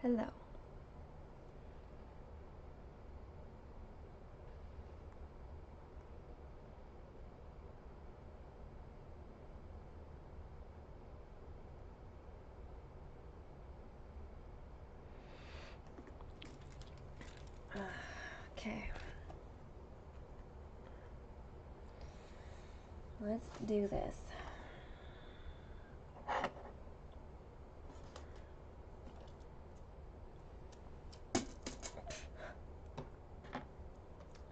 Hello. Okay. Let's do this.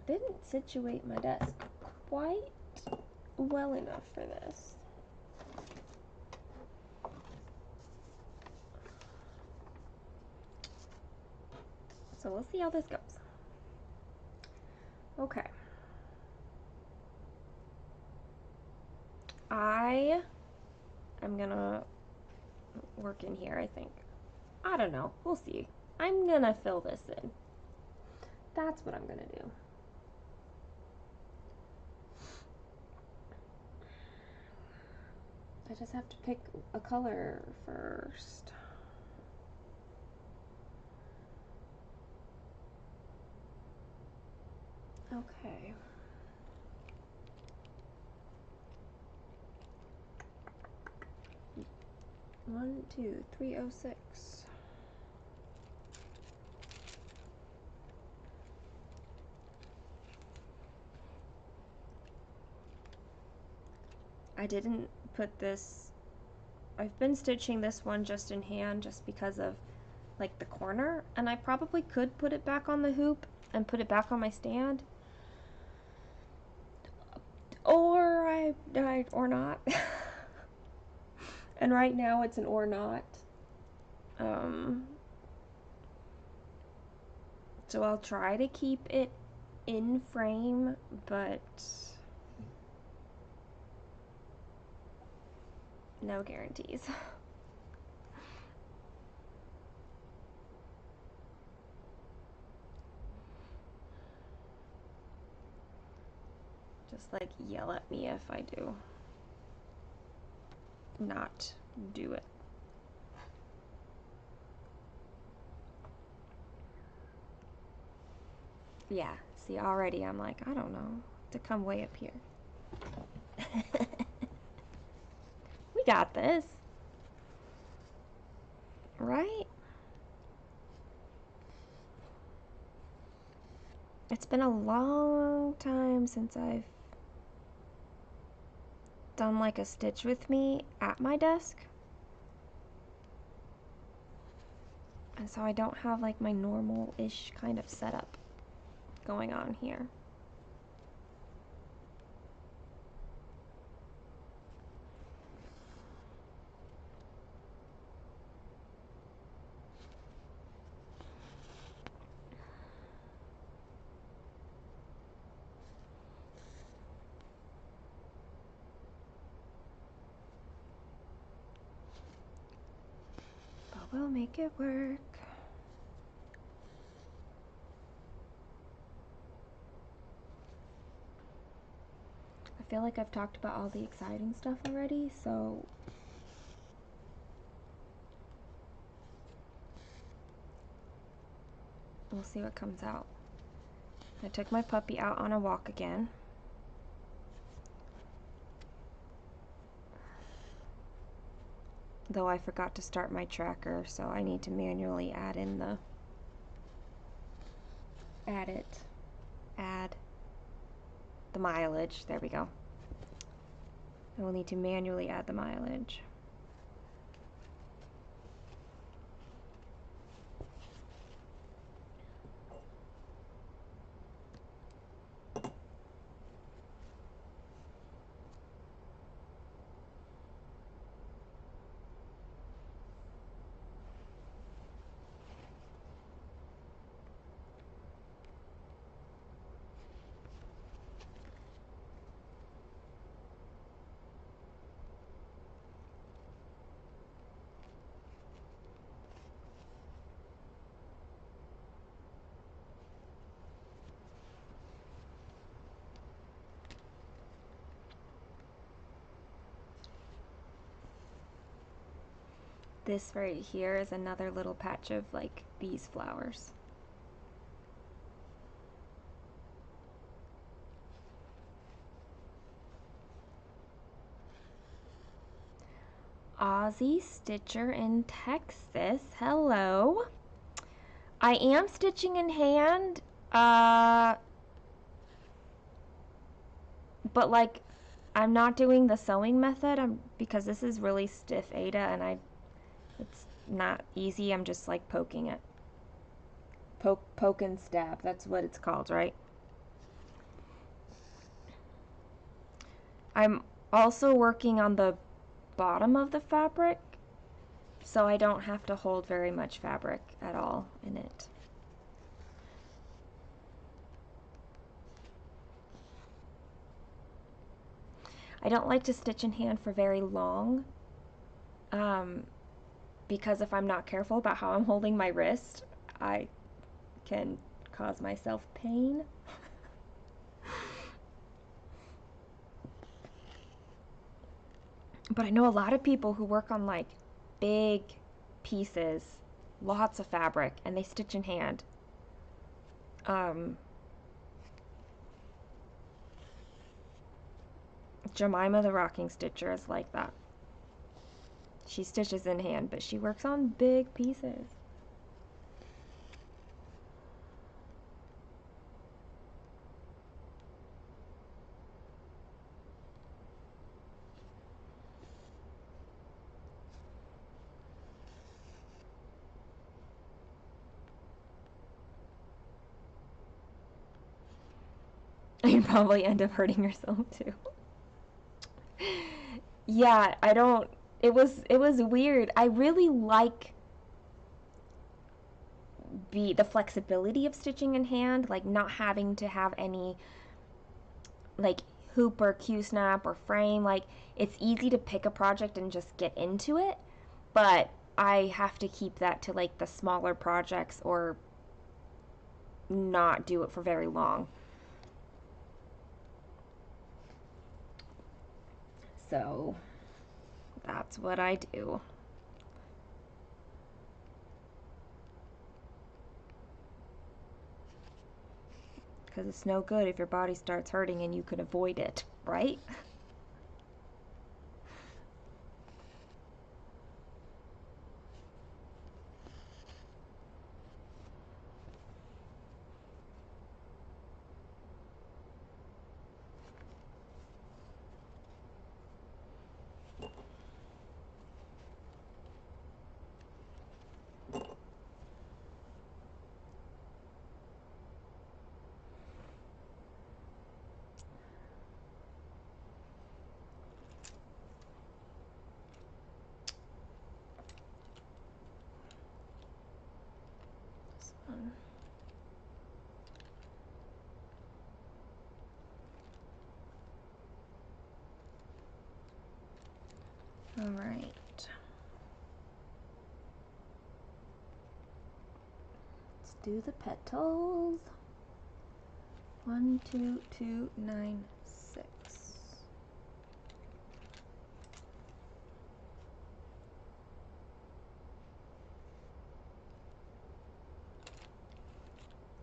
I didn't situate my desk quite well enough for this. So we'll see how this goes. Okay. I am gonna work in here, I think. I don't know. We'll see. I'm gonna fill this in. That's what I'm gonna do. I just have to pick a color first. Okay. One, 2, 306. I didn't put this. I've been stitching this one just in hand just because of like the corner, and I probably could put it back on the hoop and put it back on my stand, or or not. And right now it's an or not. So I'll try to keep it in frame, but no guarantees. Just like yell at me if I do not do it. Yeah, see, already I'm like, I don't know, to come way up here. We got this. Right? It's been a long time since I've done like a stitch with me at my desk. And so I don't have like my normal-ish kind of setup going on here. But we'll make it work. I feel like I've talked about all the exciting stuff already, so we'll see what comes out. I took my puppy out on a walk again. Though I forgot to start my tracker, so I need to manually add in the add the mileage. There we go. I will need to manually add the mileage. this right here is another little patch of like these flowers. Aussie Stitcher in Texas. Hello. I am stitching in hand, but like I'm not doing the sewing method because this is really stiff Aida and it's not easy. I'm just like poking it. Poke and stab. That's what it's called, right? I'm also working on the bottom of the fabric, so I don't have to hold very much fabric at all in it. I don't like to stitch in hand for very long, because if I'm not careful about how I'm holding my wrist, I can cause myself pain. But I know a lot of people who work on like big pieces, lots of fabric, and they stitch in hand. Jemima the Rocking Stitcher is like that. She stitches in hand, but she works on big pieces. You'd probably end up hurting yourself too. Yeah, I don't. It was weird. I really like the flexibility of stitching in hand, like not having to have any like hoop or Q-snap or frame. Like it's easy to pick a project and just get into it, but I have to keep that to like the smaller projects or not do it for very long. So that's what I do. Because it's no good if your body starts hurting and you can avoid it, right? This one. All right. Let's do the petals. 1, 2, 2, 9, 6.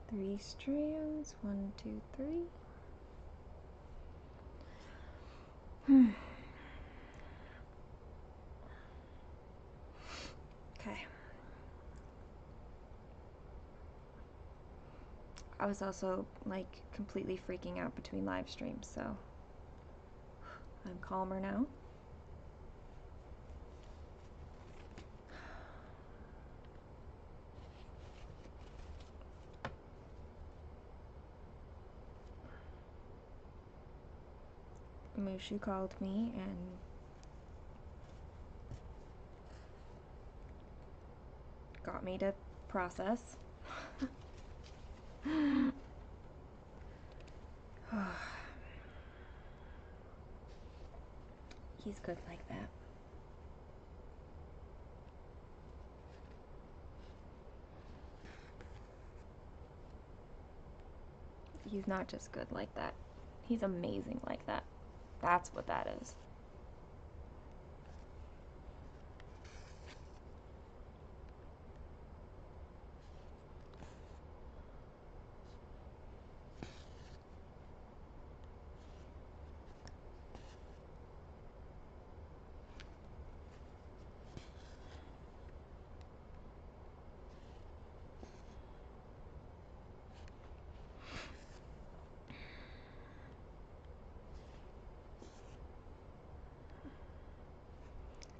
Three strands. 1, 2, 3. Okay. I was also like completely freaking out between live streams, so I'm calmer now. Mushu called me and got me to process. He's good like that. He's not just good like that. He's amazing like that. That's what that is.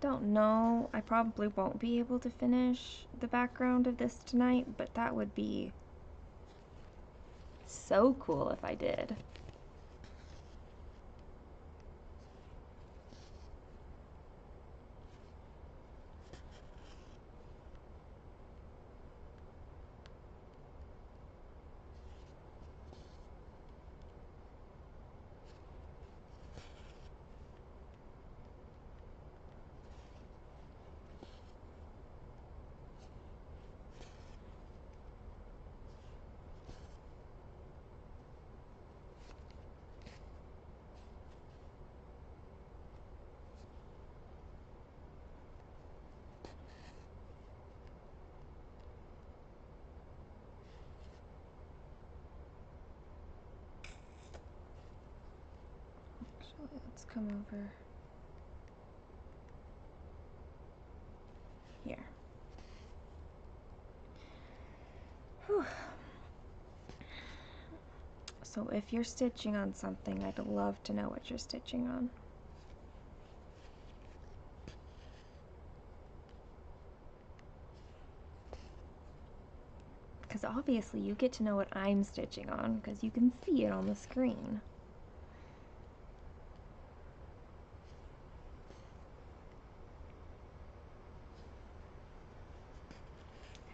don't know. I probably won't be able to finish the background of this tonight, but that would be so cool if I did. Actually, let's come over here. Whew. So if you're stitching on something, I'd love to know what you're stitching on. Because obviously you get to know what I'm stitching on because you can see it on the screen.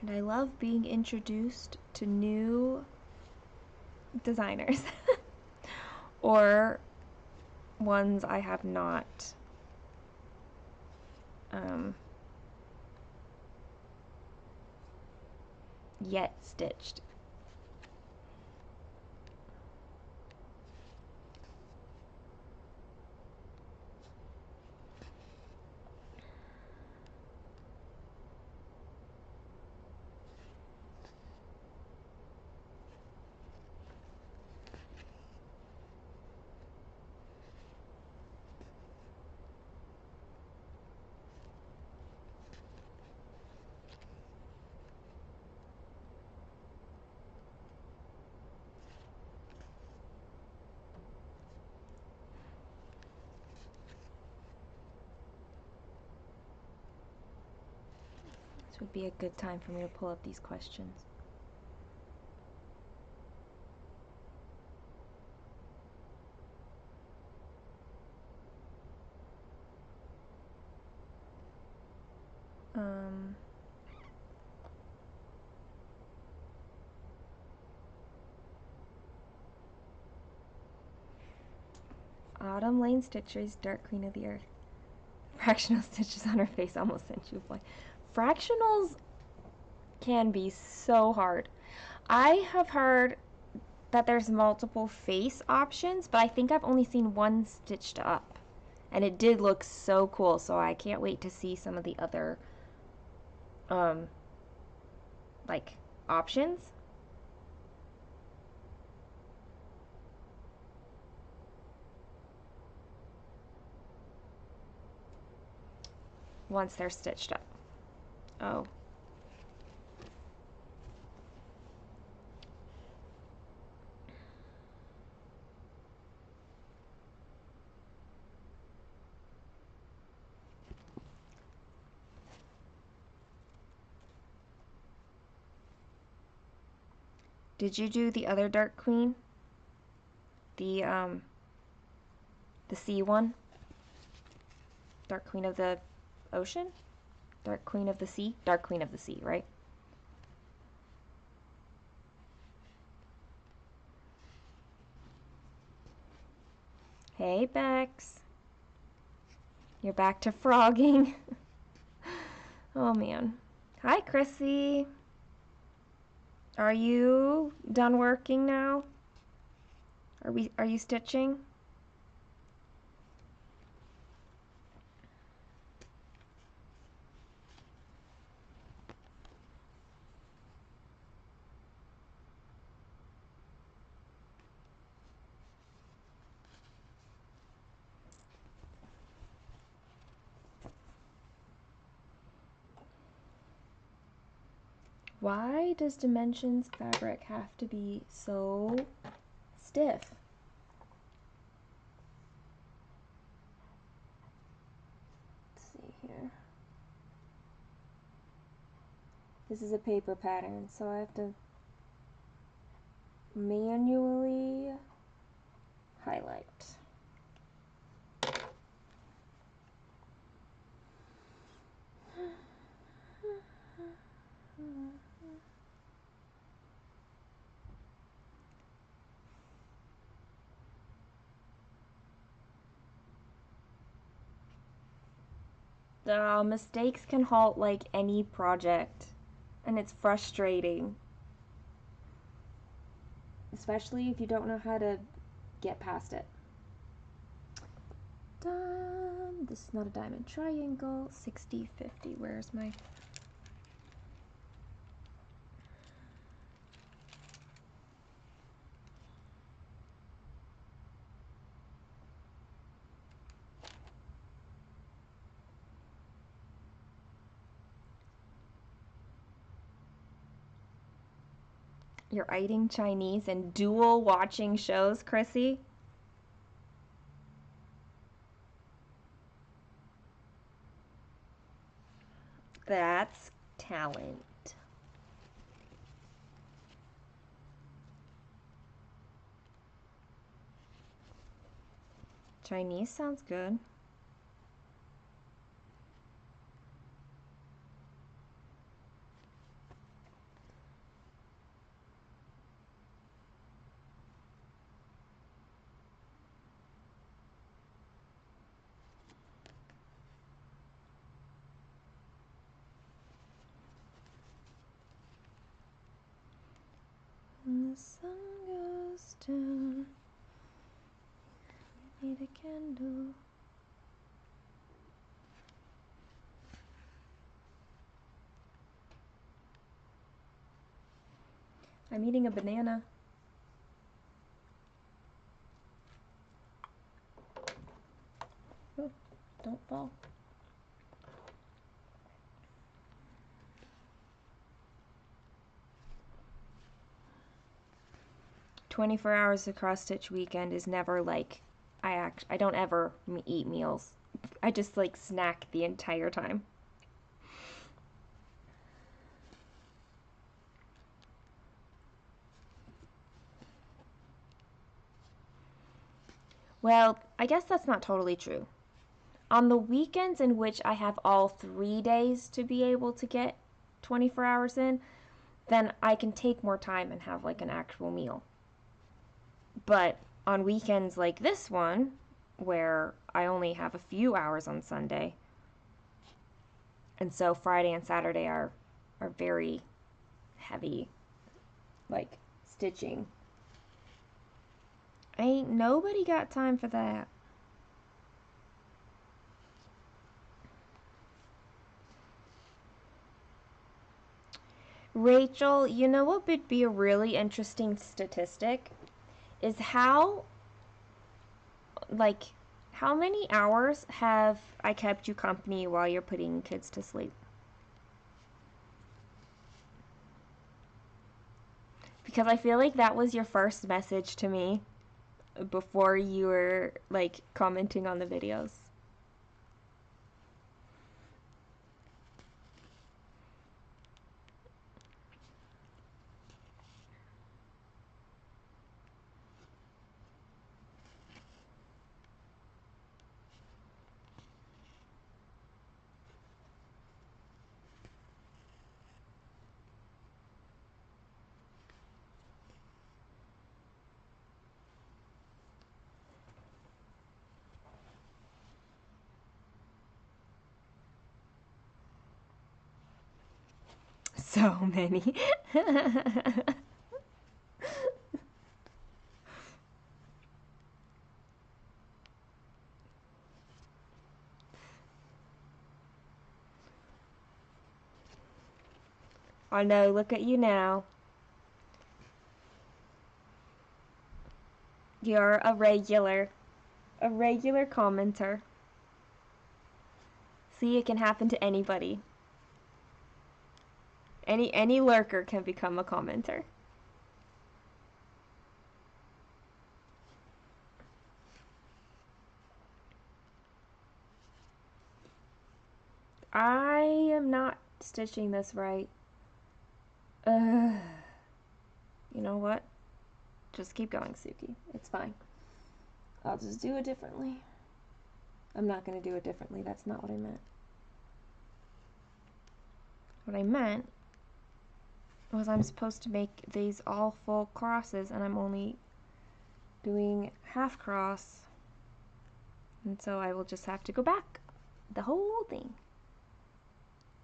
And I love being introduced to new designers or ones I have not yet stitched. This would be a good time for me to pull up these questions. Autumn Lane Stitchers, Dark Queen of the Earth. Fractional stitches on her face almost sent you flying. Fractionals can be so hard. I have heard that there's multiple face options, but I think I've only seen one stitched up. And it did look so cool, so I can't wait to see some of the other like options. Once they're stitched up. Oh. Did you do the other Dark Queen? The sea one? Dark Queen of the Ocean? Dark Queen of the Sea? Dark Queen of the Sea, right? Hey, Bex. You're back to frogging. Oh, man. Hi, Chrissy. Are you done working now? Are you stitching? Why does Dimensions fabric have to be so stiff? Let's see here. This is a paper pattern, so I have to manually highlight. Mistakes can halt like any project, and it's frustrating. Especially if you don't know how to get past it. This is not a diamond triangle. 60, 50. Where's my... You're eating Chinese and dual watching shows, Chrissy? That's talent. Chinese sounds good. When the sun goes down, you need a candle. I'm eating a banana. Oh, don't fall. "24 hours of cross stitch weekend" is never like I don't ever eat meals. I just like snack the entire time. Well, I guess that's not totally true. On the weekends in which I have all 3 days to be able to get 24 hours in, then I can take more time and have like an actual meal. But on weekends like this one, where I only have a few hours on Sunday, and so Friday and Saturday are very heavy, like stitching. Ain't nobody got time for that. Rachel, you know what would be a really interesting statistic? Is how many hours have I kept you company while you're putting kids to sleep? Because I feel like that was your first message to me before you were like commenting on the videos. So many. I know, look at you now. You're a regular commenter. See, it can happen to anybody. Any lurker can become a commenter. I am not stitching this right. You know what? Just keep going, Suki. It's fine. I'll just do it differently. I'm not going to do it differently. That's not what I meant. What I meant was I'm supposed to make these all full crosses, and I'm only doing half cross. And so I will just have to go back the whole thing.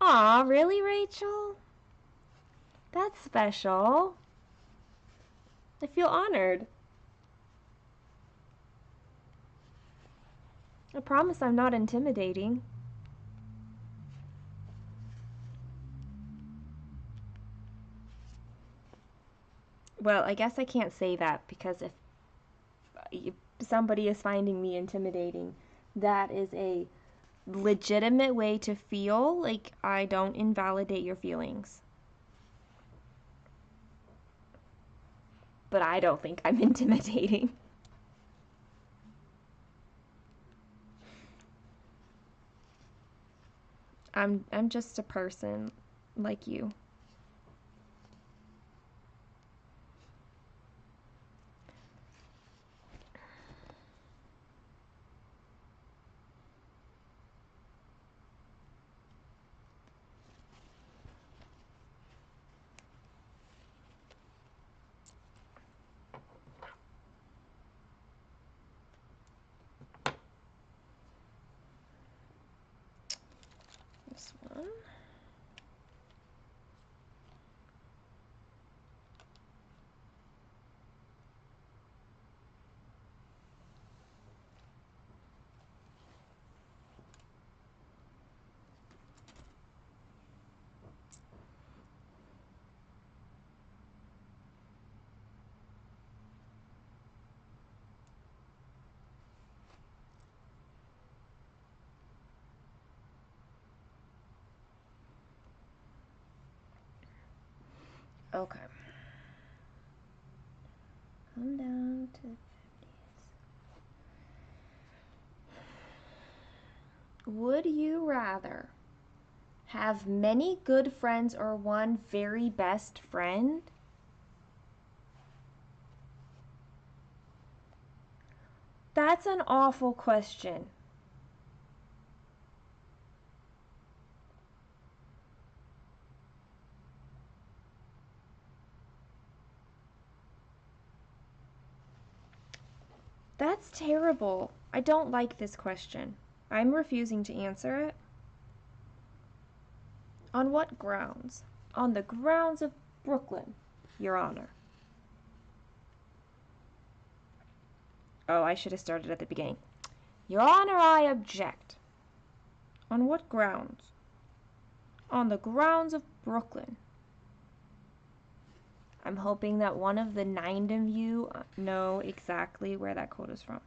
Aw, really, Rachel? That's special. I feel honored. I promise I'm not intimidating. Well, I guess I can't say that because if somebody is finding me intimidating, that is a legitimate way to feel like I don't invalidate your feelings. But I don't think I'm intimidating. I'm just a person like you. This one. Okay. Come down to 50s. Would you rather have many good friends or one very best friend? That's an awful question. That's terrible. I don't like this question. I'm refusing to answer it. On what grounds? On the grounds of Brooklyn, Your Honor. Oh, I should have started at the beginning. Your Honor, I object. On what grounds? On the grounds of Brooklyn. I'm hoping that one of the 9 of you know exactly where that quote is from.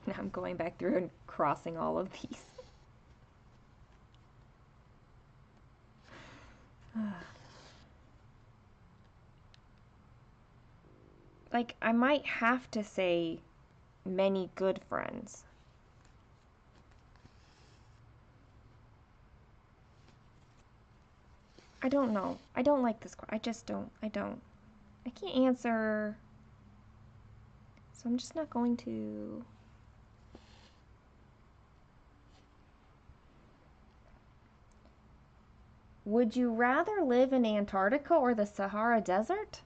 Now I'm going back through and crossing all of these. Like, I might have to say many good friends. I don't know. I don't like this. I just don't. I don't. I can't answer. So I'm just not going to. Would you rather live in Antarctica or the Sahara Desert?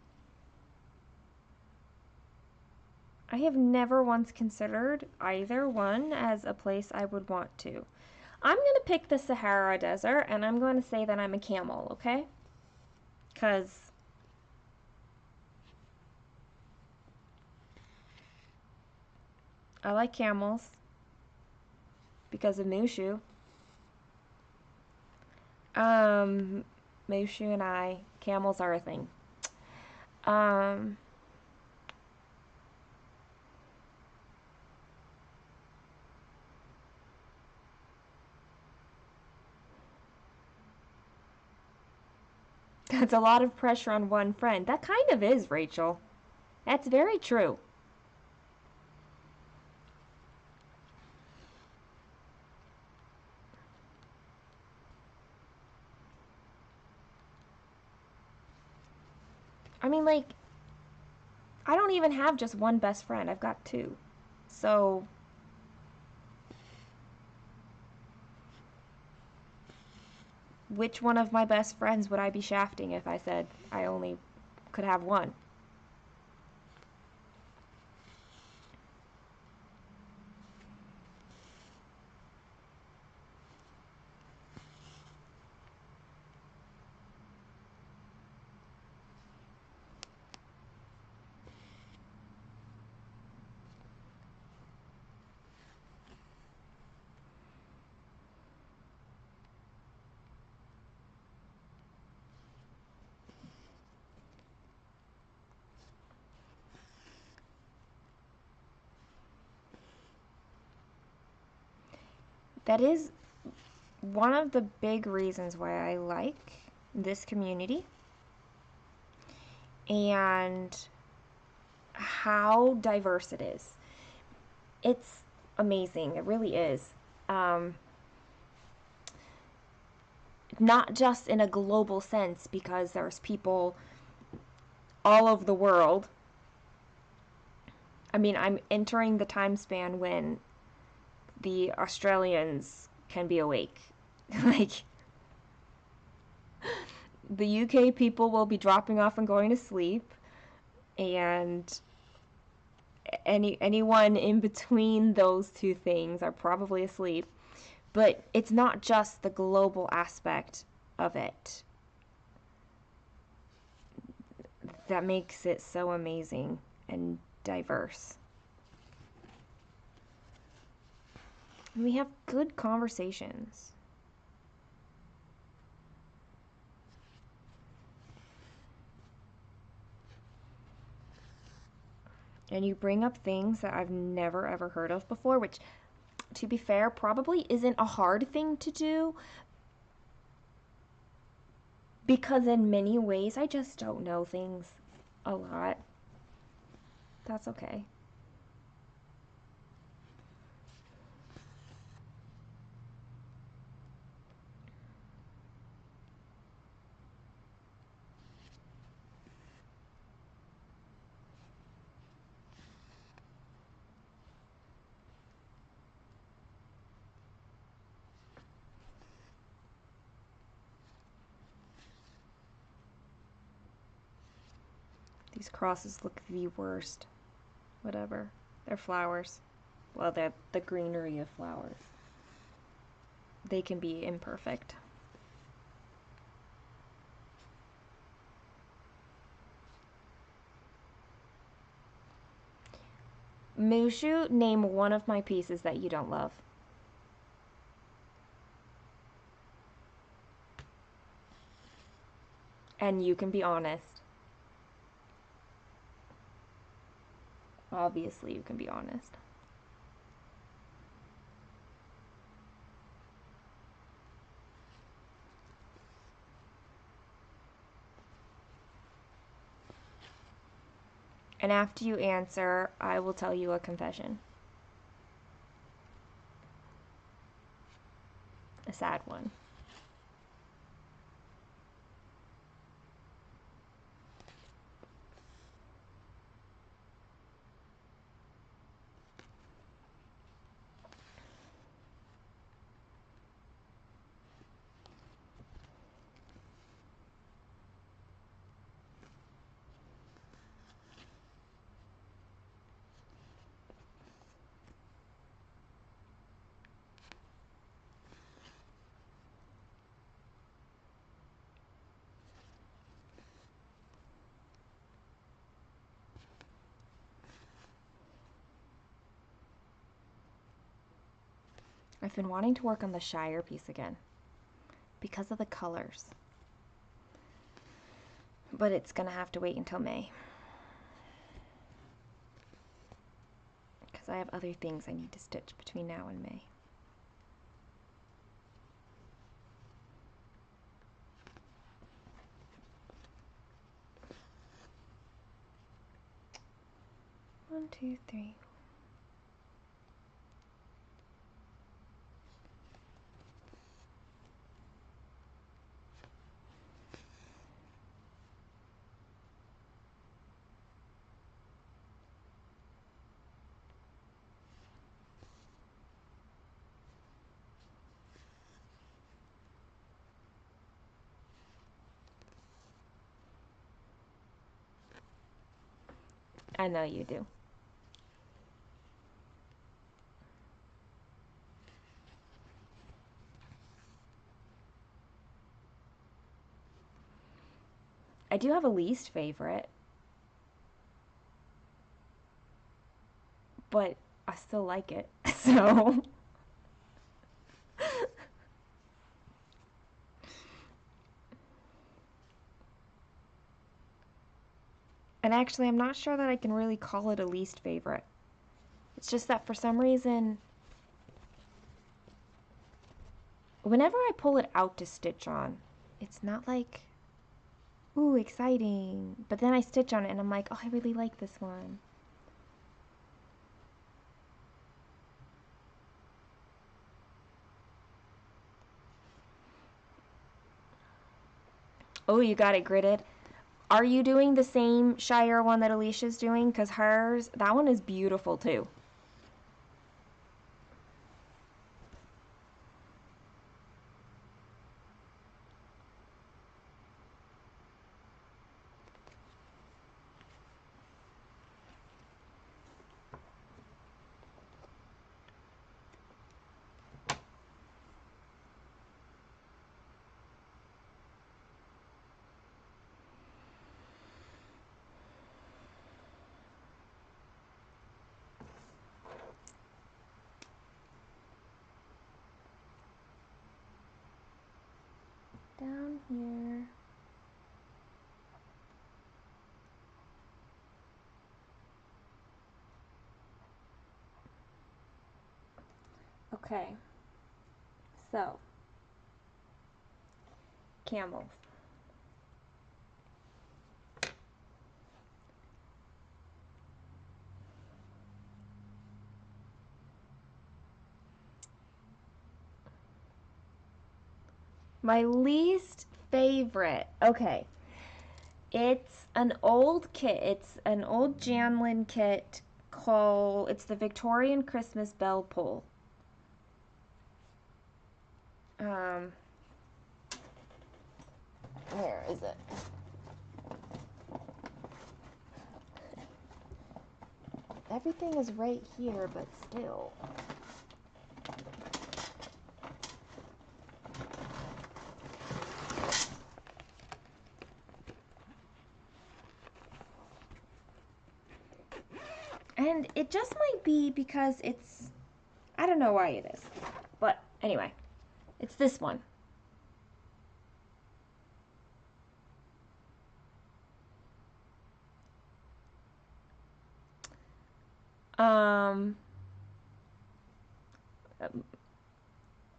I have never once considered either one as a place I would want to. I'm going to pick the Sahara Desert and I'm going to say that I'm a camel, okay? Because I like camels because of Mushu. Mushu and I, camels are a thing. That's a lot of pressure on one friend. That kind of is, Rachel. That's very true. I mean, like, I don't even have just one best friend. I've got two. So, which one of my best friends would I be shafting if I said I only could have one? That is one of the big reasons why I like this community and how diverse it is. It's amazing. It really is. Um, Not just in a global sense, because there's people all over the world. I mean, I'm entering the time span when the Australians can be awake. Like, the UK people will be dropping off and going to sleep, and anyone in between those two things are probably asleep. But it's not just the global aspect of it that makes it so amazing and diverse. And we have good conversations. And you bring up things that I've never ever heard of before, which, to be fair, probably isn't a hard thing to do, because in many ways I just don't know things a lot. That's okay. These crosses look the worst. Whatever. They're flowers. Well, they're the greenery of flowers. They can be imperfect. Mushu, name one of my pieces that you don't love. And you can be honest. Obviously, you can be honest. And after you answer, I will tell you a confession. A sad one. I've been wanting to work on the Shire piece again because of the colors. But it's gonna have to wait until May. Because I have other things I need to stitch between now and May. 1, 2, 3. I know you do. I do have a least favorite, but I still like it. So, and actually, I'm not sure that I can really call it a least favorite. It's just that for some reason, whenever I pull it out to stitch on, it's not like, ooh, exciting. But then I stitch on it and I'm like, oh, I really like this one. Oh, you got it gridded. Are you doing the same Shire one that Alicia's doing? Because hers, that one is beautiful too. Down here. Okay, so camels. My least favorite. Okay. It's an old kit. It's an old Janlin kit called, it's the Victorian Christmas Bell Pull. Where is it? Everything is right here, but still. And it just might be because it's, I don't know why it is. But anyway, it's this one.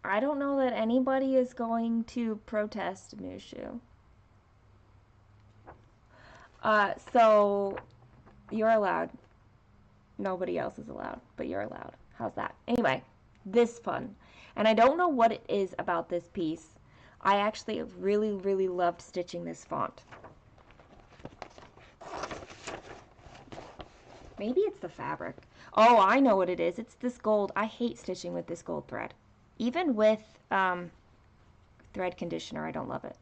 I don't know that anybody is going to protest Mushu. So you're allowed. Nobody else is allowed, but you're allowed. How's that? Anyway, this fun. And I don't know what it is about this piece. I actually really, really loved stitching this font. Maybe it's the fabric. Oh, I know what it is. It's this gold. I hate stitching with this gold thread. Even with thread conditioner, I don't love it.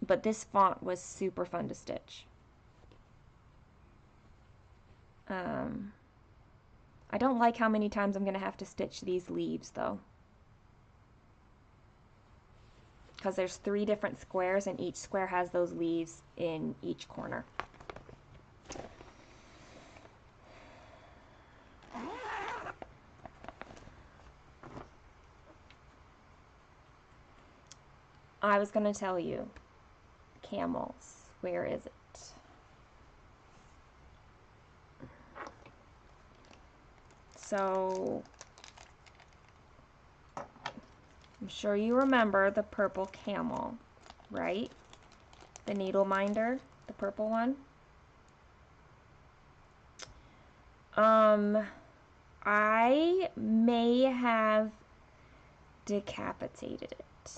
But this font was super fun to stitch. I don't like how many times I'm going to have to stitch these leaves, though. Because there's 3 different squares, and each square has those leaves in each corner. I was going to tell you. Camels. Where is it? So, I'm sure you remember the purple camel, right? The needle minder, the purple one. Um, I may have decapitated it.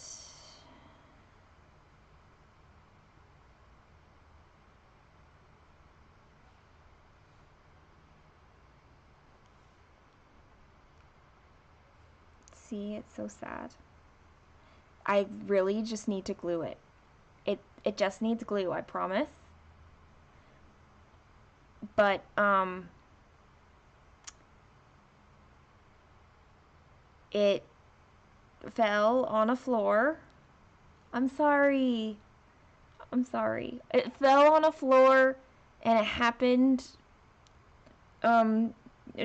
See, it's so sad. I really just need to glue it. It just needs glue, I promise. But it fell on a floor. I'm sorry. I'm sorry. It fell on a floor and it happened um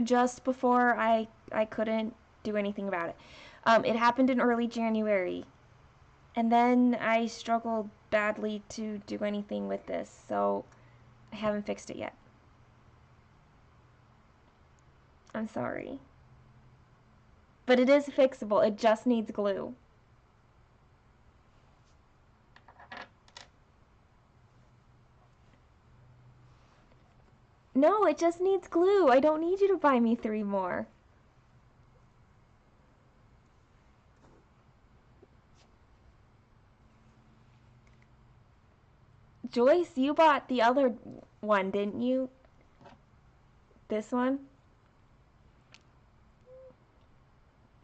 just before I couldn't do anything about it. It happened in early January. And then I struggled badly to do anything with this, so I haven't fixed it yet. I'm sorry. But it is fixable. It just needs glue. No, it just needs glue. I don't need you to buy me 3 more. Joyce, you bought the other one, didn't you? This one?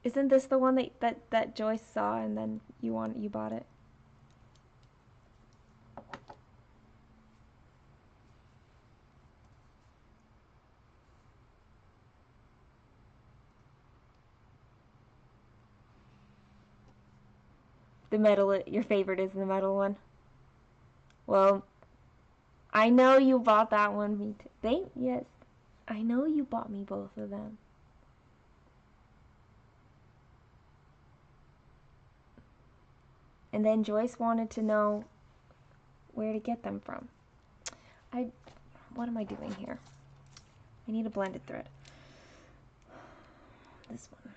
Isn't this the one that Joyce saw and then you bought it? The metal, your favorite is the metal one. Well, I know you bought that one. Me too. Yes. I know you bought me both of them. And then Joyce wanted to know where to get them from. What am I doing here? I need a blended thread. This one.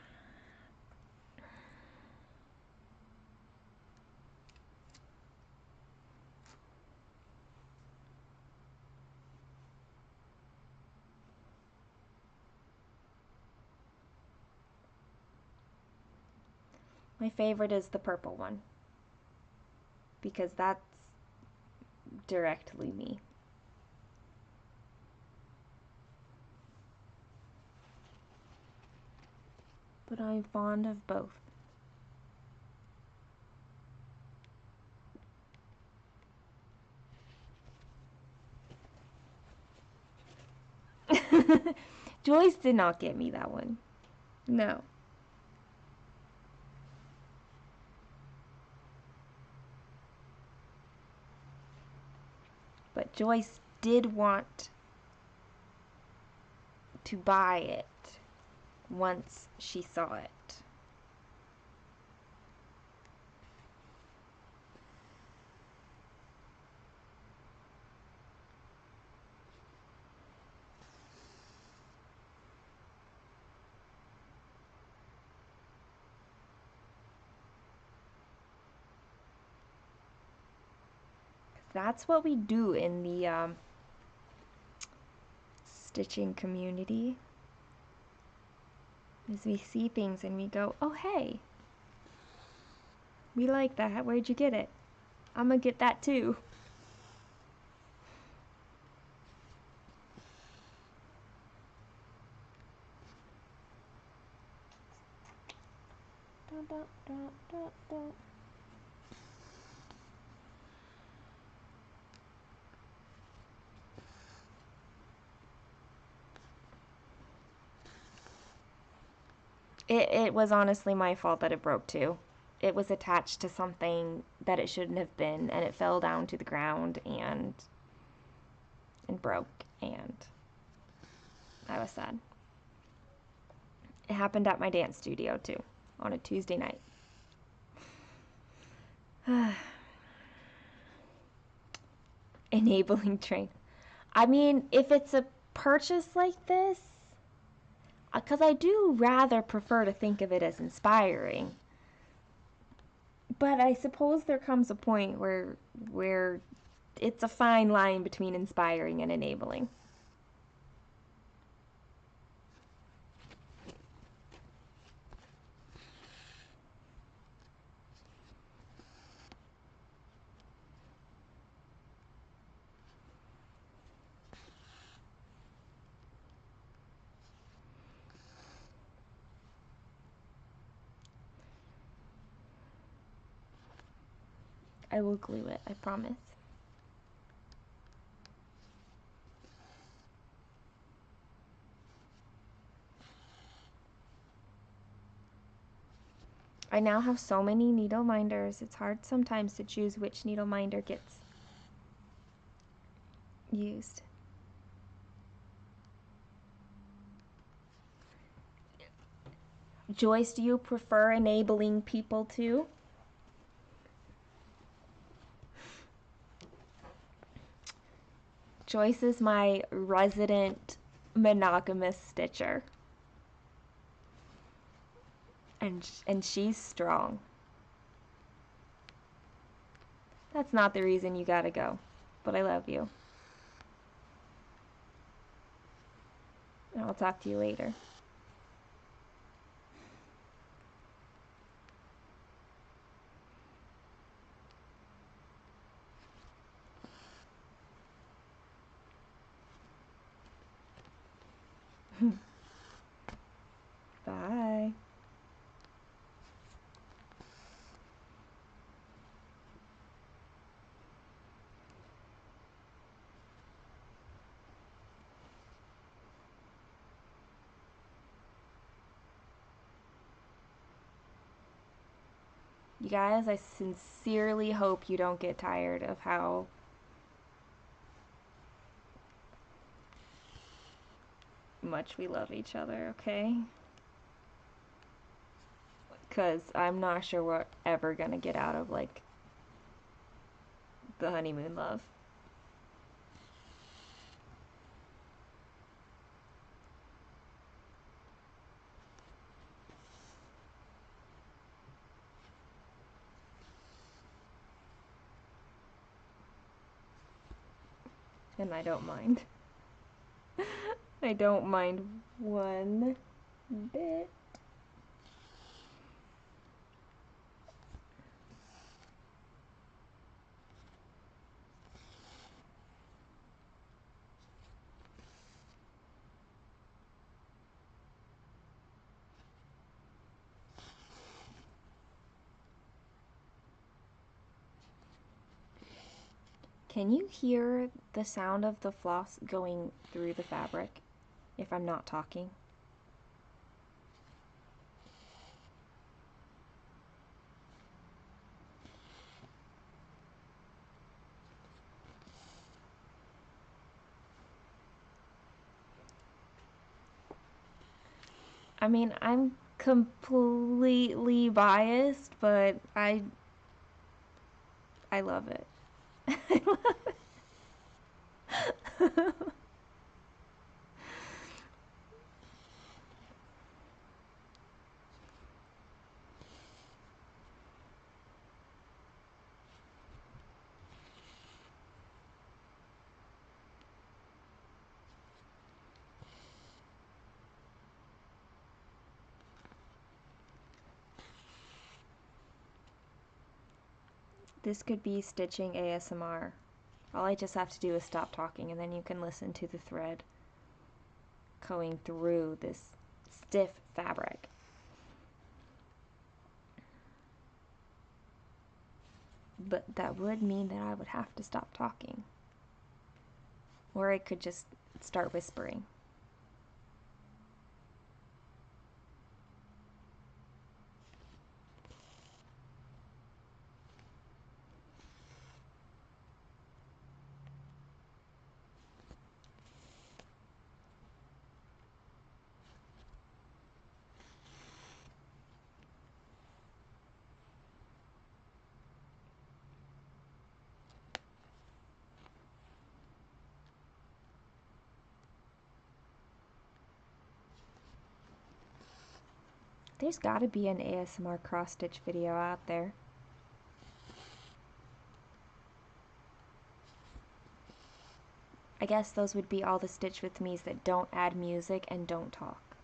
My favorite is the purple one because that's directly me. But I'm fond of both. Joyce did not get me that one. No. But Joyce did want to buy it once she saw it. That's what we do in the stitching community. Is we see things and we go, oh hey, we like that. Where'd you get it? I'm gonna get that too. It was honestly my fault that it broke too. It was attached to something that it shouldn't have been, and it fell down to the ground and broke, and I was sad. It happened at my dance studio too, on a Tuesday night. Enabling train. I mean, if it's a purchase like this, because I do rather prefer to think of it as inspiring. But I suppose there comes a point where it's a fine line between inspiring and enabling. I will glue it, I promise. I now have so many needle minders, it's hard sometimes to choose which needle minder gets used. Joyce, do you prefer enabling people too? Joyce is my resident monogamous stitcher. And she's strong. That's not the reason you gotta go, but I love you. And I'll talk to you later. Bye. You guys, I sincerely hope you don't get tired of how much we love each other, okay? Because I'm not sure we're ever gonna get out of, like, the honeymoon love. And I don't mind. I don't mind one bit. Can you hear the sound of the floss going through the fabric if I'm not talking? I mean, I'm completely biased, but I love it. I love it. This could be stitching ASMR. All I just have to do is stop talking and then you can listen to the thread going through this stiff fabric. But that would mean that I would have to stop talking. Or I could just start whispering. There's gotta be an ASMR cross-stitch video out there. I guess those would be all the Stitch With Me's that don't add music and don't talk.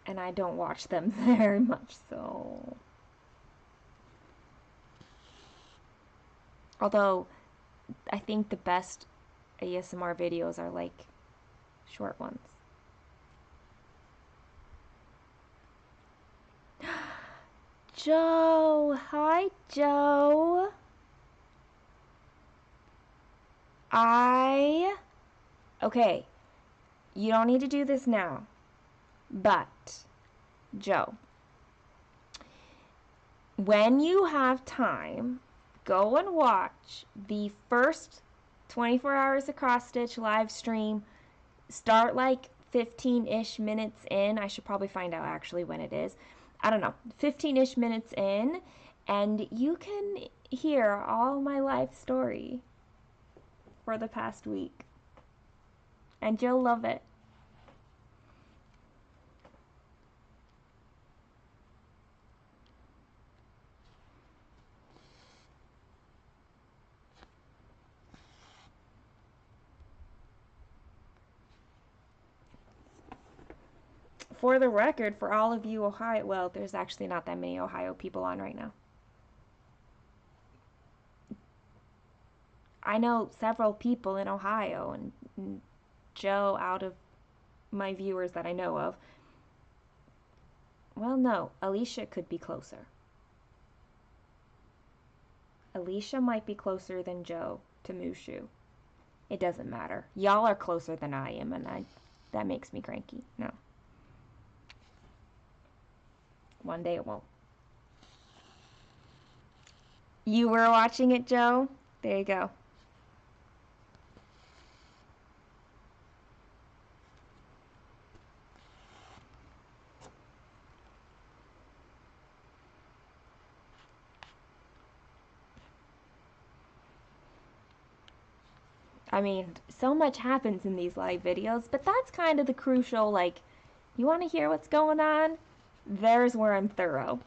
And I don't watch them very much, so... Although, I think the best ASMR videos are like short ones. Joe. Hi, Joe. Okay, you don't need to do this now, but, Joe, when you have time, go and watch the first 24 Hours of Cross Stitch live stream. Start like 15-ish minutes in. I should probably find out actually when it is. I don't know, 15-ish minutes in, and you can hear all my life story for the past week. And you'll love it. For the record, for all of you Ohio, well, there's actually not that many Ohio people on right now. I know several people in Ohio, and Joe, out of my viewers that I know of, well, no, Alicia could be closer. Alicia might be closer than Joe to Mushu. It doesn't matter. Y'all are closer than I am, and that makes me cranky. No. One day it won't. You were watching it, Joe? There you go. I mean, so much happens in these live videos, but that's kind of the crucial, like, you want to hear what's going on? There's where I'm thorough.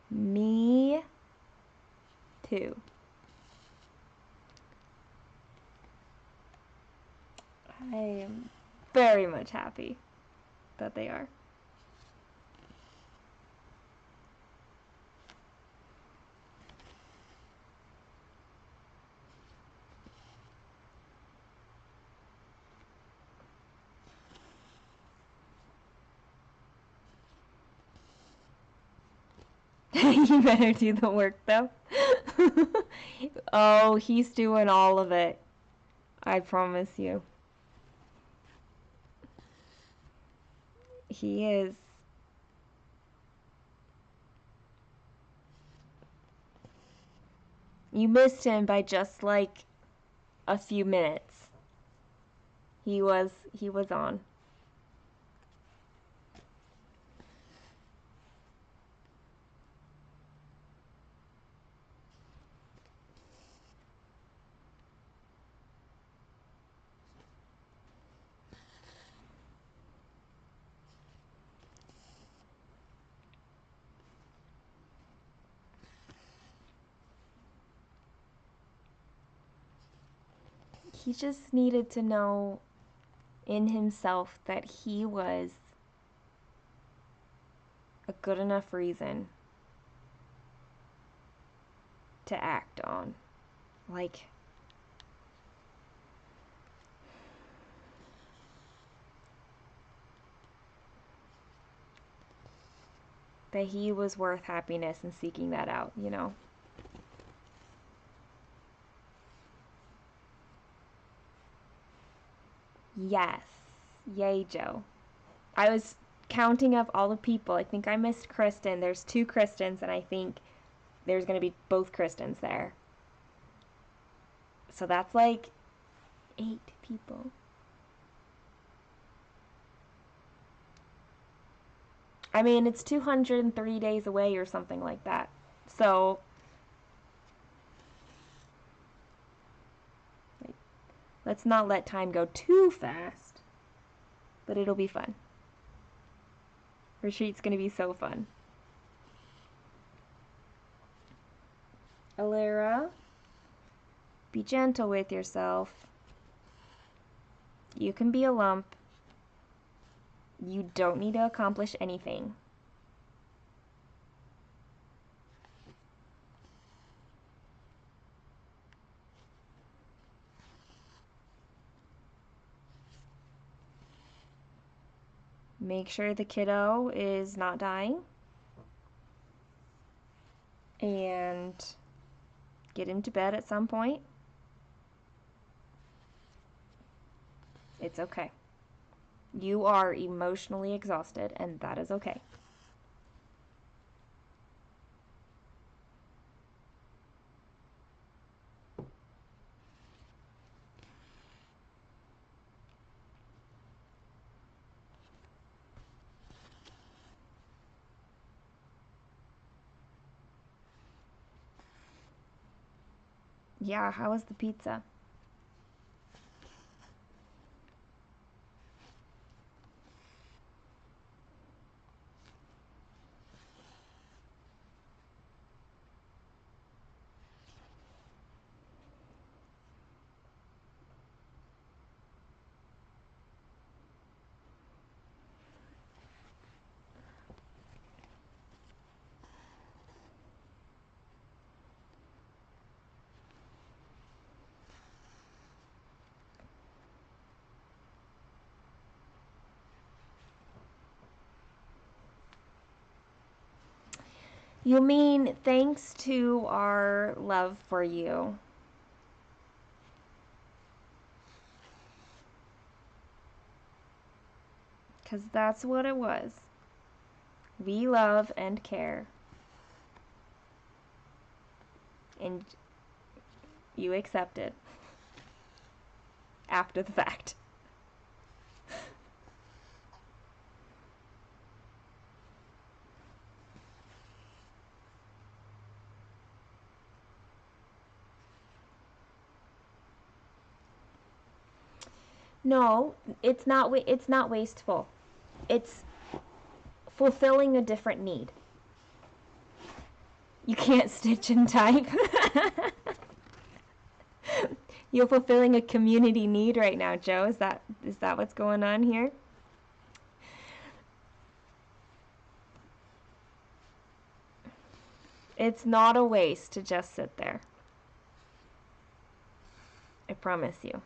Me too. I am very much happy that they are. You better do the work though. Oh, he's doing all of it. I promise you. He is. You missed him by just like a few minutes. He was on. He just needed to know in himself that he was a good enough reason to act on. Like, that he was worth happiness and seeking that out, you know? Yes. Yay, Joe. I was counting up all the people. I think I missed Kristen. There's 2 Kristens, and I think there's going to be both Kristens there. So that's like 8 people. I mean, it's 203 days away or something like that. So Let's not let time go too fast. But it'll be fun. Retreat's gonna be so fun. Alara, be gentle with yourself. You can be a lump. You don't need to accomplish anything. Make sure the kiddo is not dying. And get him to bed at some point. It's okay. You are emotionally exhausted, and that is okay. Yeah, how was the pizza? You mean thanks to our love for you. Because that's what it was. We love and care. And you accepted. After the fact. No, it's not wasteful. It's fulfilling a different need. You can't stitch and type. You're fulfilling a community need right now, Joe. Is that what's going on here? It's not a waste to just sit there. I promise you.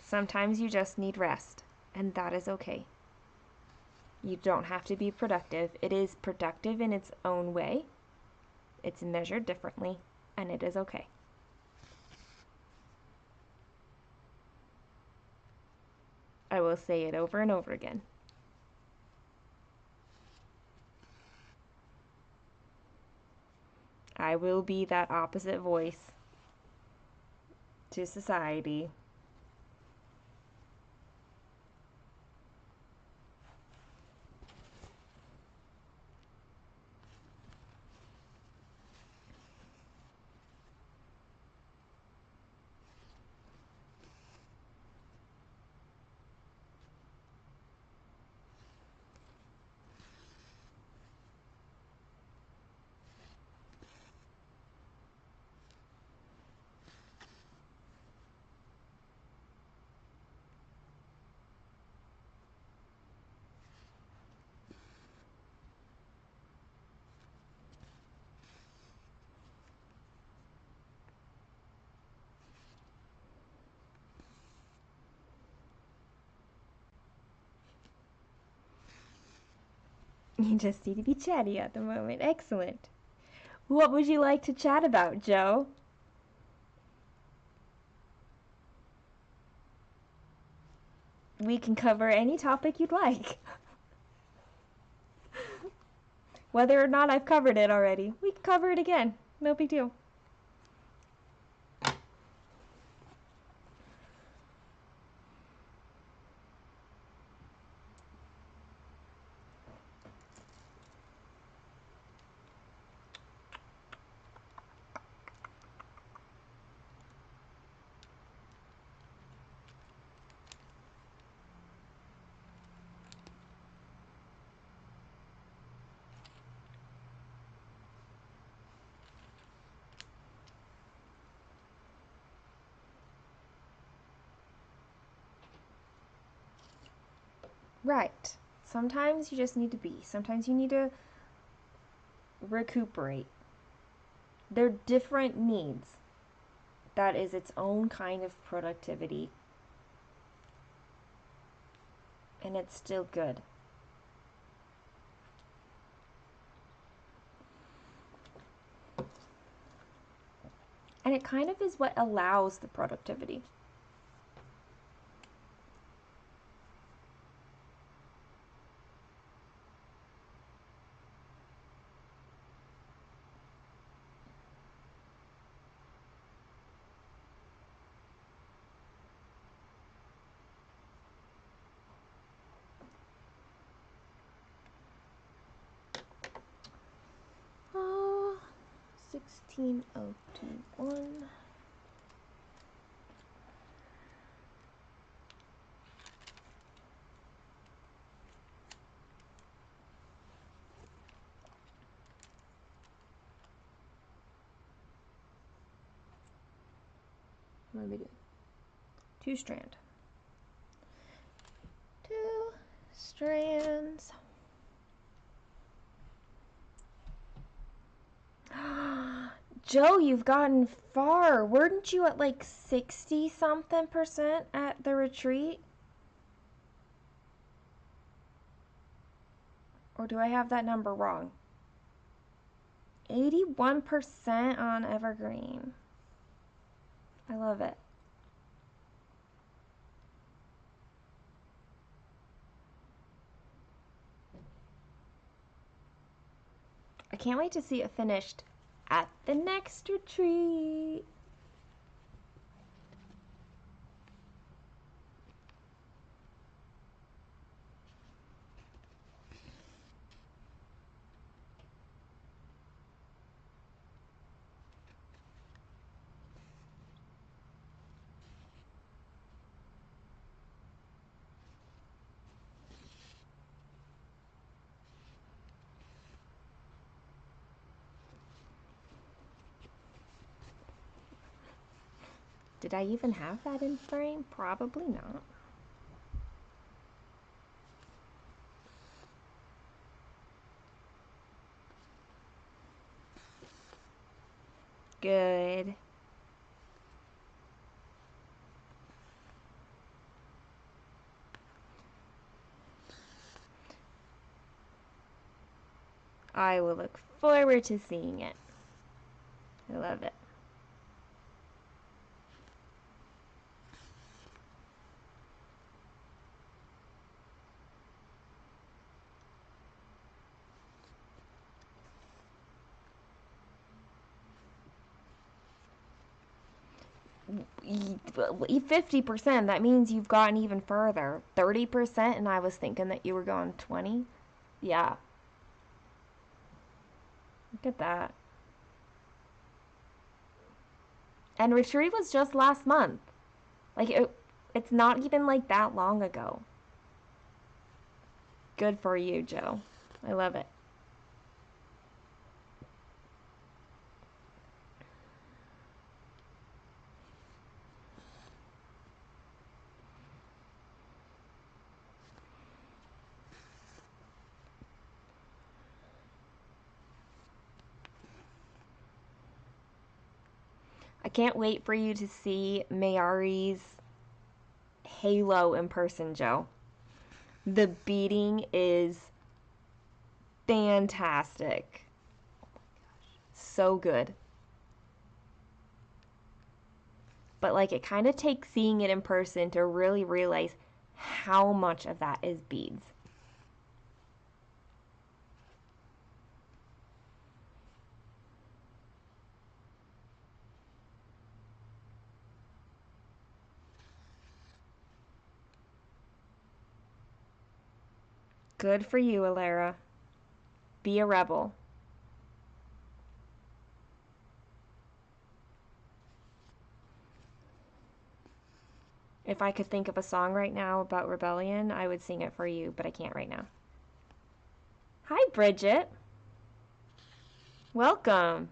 Sometimes you just need rest, and that is okay. You don't have to be productive. It is productive in its own way. It's measured differently, and it is okay. I will say it over and over again. I will be that opposite voice to society. You just need to be chatty at the moment. Excellent. What would you like to chat about, Joe? We can cover any topic you'd like. Whether or not I've covered it already, we can cover it again. No big deal. Right. Sometimes you just need to be. Sometimes you need to recuperate. They're different needs. That is its own kind of productivity. And it's still good. And it kind of is what allows the productivity. Oh, 16021. What am I doing? 2-strand. 2 strands. Joe, you've gotten far. Weren't you at like 60 something percent at the retreat? Or do I have that number wrong? 81% on evergreen. I love it. I can't wait to see it finished at the next retreat. Did I even have that in frame? Probably not. Good. I will look forward to seeing it. I love it. E- 50%, that means you've gotten even further. 30%, and I was thinking that you were going 20. Yeah. Look at that. And retreat was just last month. Like, it's not even like that long ago. Good for you, Joe. I love it. I can't wait for you to see Mayari's Halo in person, Joe. The beading is fantastic. So good. But like it kind of takes seeing it in person to really realize how much of that is beads. Good for you, Alara. Be a rebel. If I could think of a song right now about rebellion, I would sing it for you, but I can't right now. Hi, Bridget. Welcome.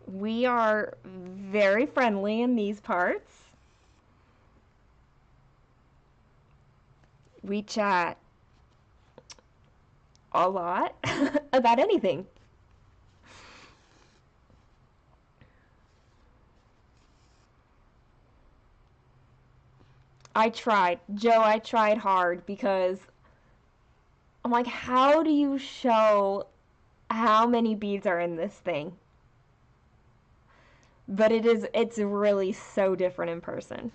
We are very friendly in these parts. We chat a lot about anything. I tried. Joe, I tried hard because I'm like, how do you show how many beads are in this thing? But it's really so different in person.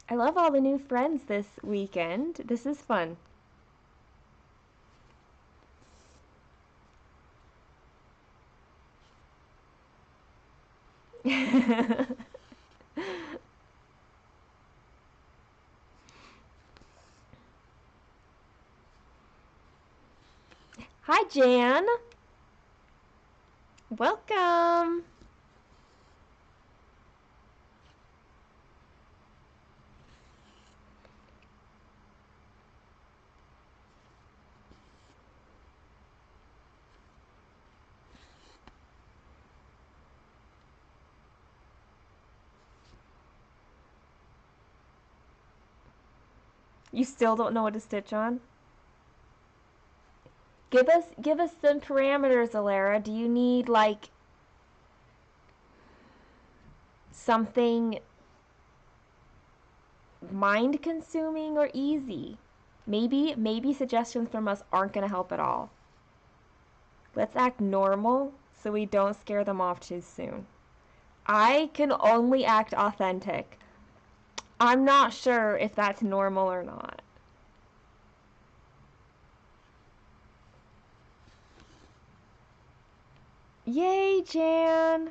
I love all the new friends this weekend. This is fun. Hi, Jan. Welcome. You still don't know what to stitch on? Give us some parameters, Alara. Do you need like something mind consuming or easy? Maybe suggestions from us aren't going to help at all. Let's act normal so we don't scare them off too soon. I can only act authentic. I'm not sure if that's normal or not. Yay, Jan!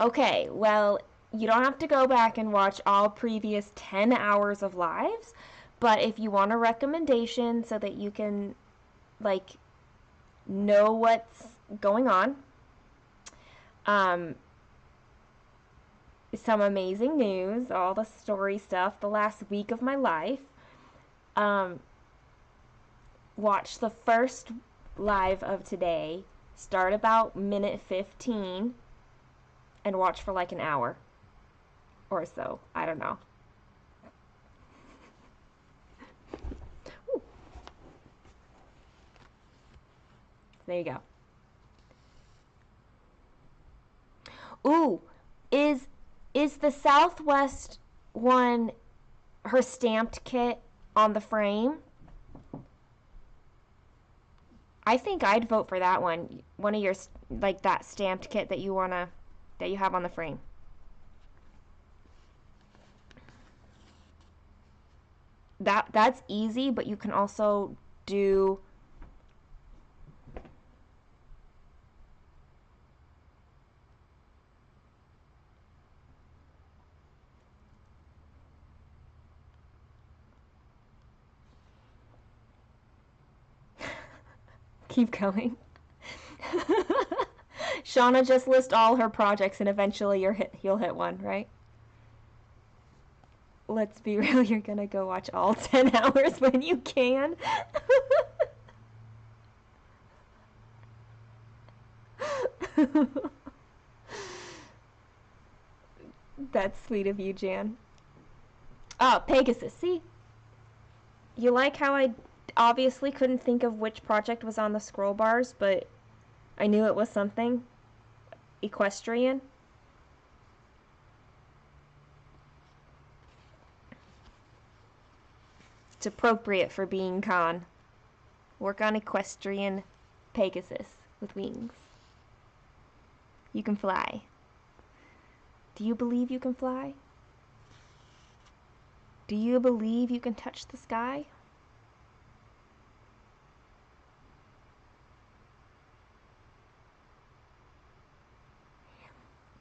Okay, well, you don't have to go back and watch all previous 10 hours of lives, but if you want a recommendation so that you can, like, know what's going on, some amazing news, all the story stuff, the last week of my life. Watch the first live of today, start about minute 15, and watch for like an hour or so. I don't know. Ooh. There you go. Ooh, is the Southwest one her stamped kit on the frame? I think I'd vote for that one. One of your like that stamped kit that you have on the frame. That's easy, but you can also do keep going. Shauna, just list all her projects and eventually you'll hit one, right? Let's be real, you're gonna go watch all 10 hours when you can. That's sweet of you, Jan. Oh, Pegasus, see? You like how I obviously couldn't think of which project was on the scroll bars, but I knew it was something equestrian. It's appropriate for being Khan. Work on equestrian Pegasus with wings. You can fly. Do you believe you can fly? Do you believe you can touch the sky?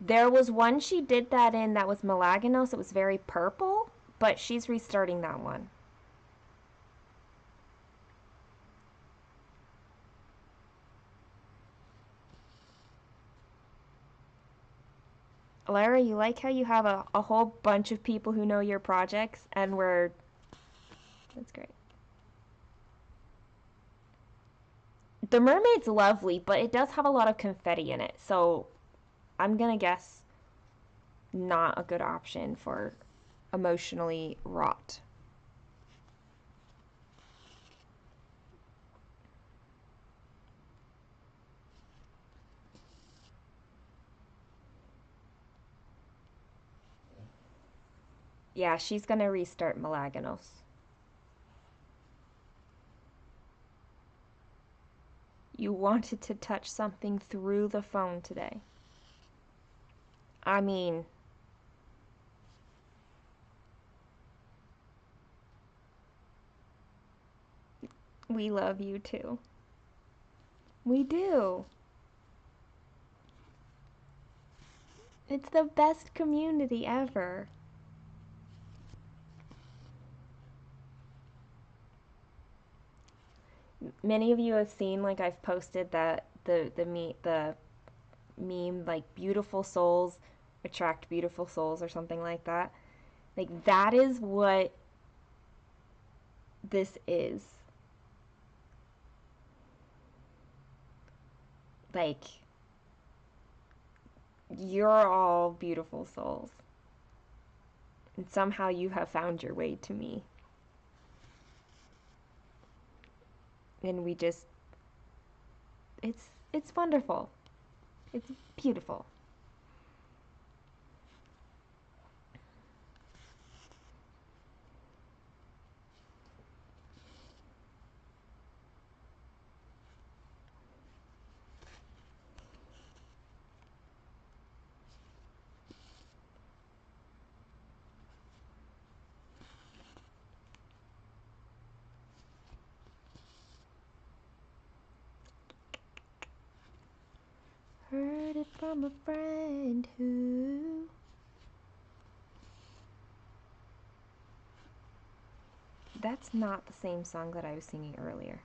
There was one she did that in that was Melaganos. It was very purple, but she's restarting that one. Lara, you like how you have a whole bunch of people who know your projects and that's great. The mermaid's lovely, but it does have a lot of confetti in it, so I'm gonna guess not a good option for emotionally wrought. Yeah, she's gonna restart Malaganos. You wanted to touch something through the phone today. I mean, we love you too. We do. It's the best community ever. Many of you have seen, like, I've posted that the meme, like, beautiful souls attract beautiful souls or something like that. Like, that is what this is. Like, you're all beautiful souls. And somehow you have found your way to me. And we just it's wonderful. It's beautiful. Heard it from a friend who That's not the same song that I was singing earlier.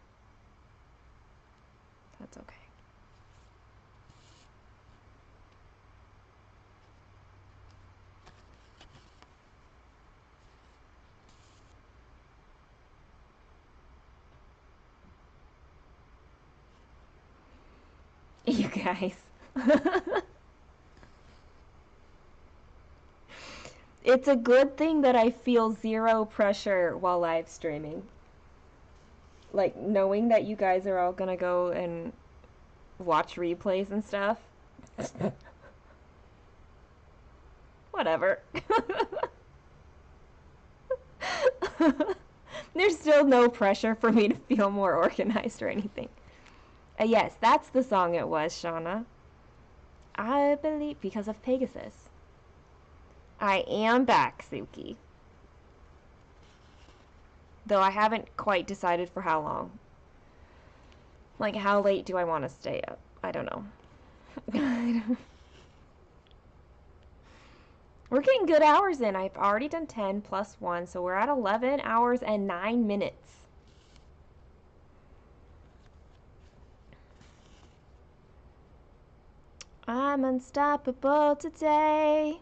That's okay. You guys. It's a good thing that I feel zero pressure while live streaming. Like, knowing that you guys are all gonna go and watch replays and stuff. Whatever. There's still no pressure for me to feel more organized or anything. Yes, that's the song it was, Shauna. I believe because of Pegasus. I am back, Suki. Though I haven't quite decided for how long. Like, how late do I want to stay up? I don't know. We're getting good hours in. I've already done 10 plus 1, so we're at 11 hours and 9 minutes. I'm unstoppable today.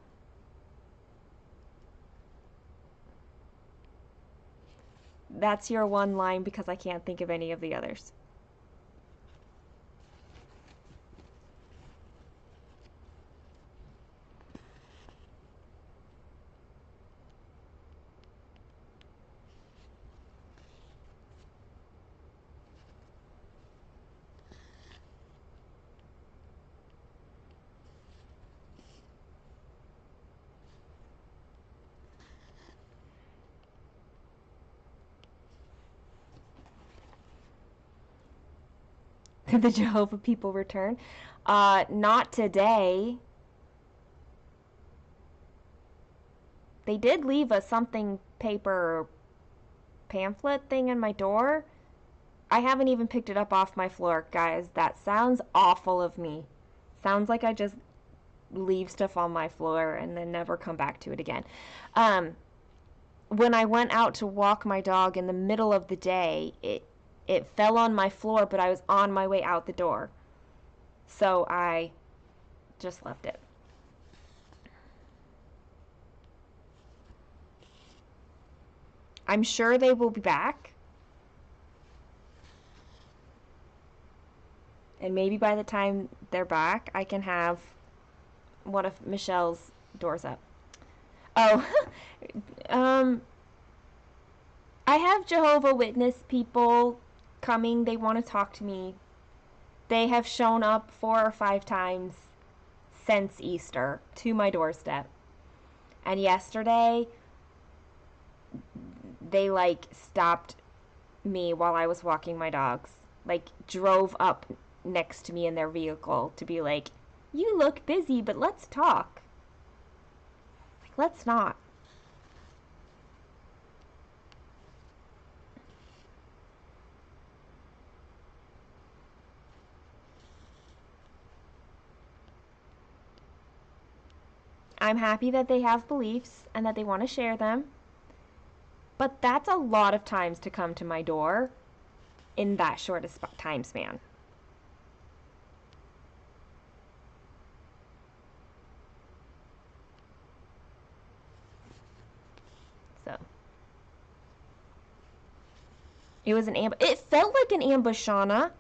That's your one line because I can't think of any of the others. The Jehovah people return. Not today. They did leave a something paper pamphlet thing in my door. I haven't even picked it up off my floor, guys. That sounds awful of me. Sounds like I just leave stuff on my floor and then never come back to it again. When I went out to walk my dog in the middle of the day, it fell on my floor, but I was on my way out the door. So I just left it. I'm sure they will be back. And maybe by the time they're back, I can have one of Michelle's doors up. Oh, um, I have Jehovah Witness people coming. They want to talk to me. They have shown up 4 or 5 times since Easter to my doorstep. And yesterday, they like stopped me while I was walking my dogs. Like drove up next to me in their vehicle to be like, "You look busy, but let's talk." Like, let's not. I'm happy that they have beliefs and that they want to share them. But that's a lot of times to come to my door in that short time span. So it was an ambush. It felt like an ambush, Shauna,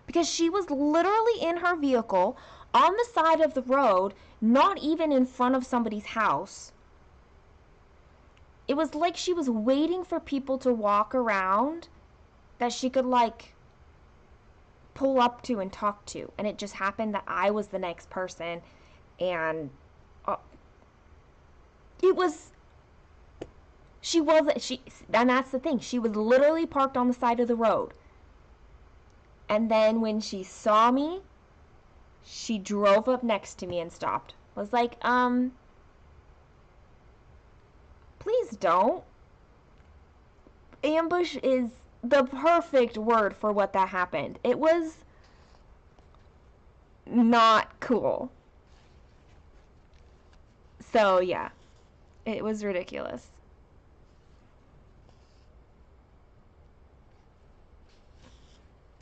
because she was literally in her vehicle on the side of the road, not even in front of somebody's house. It was like she was waiting for people to walk around that she could like pull up to and talk to, and it just happened that I was the next person, and uh, it was she wasn't she and that's the thing, she was literally parked on the side of the road, and then when she saw me, she drove up next to me and stopped. I was like, please don't. Ambush is the perfect word for what that happened. It was not cool. So yeah, it was ridiculous.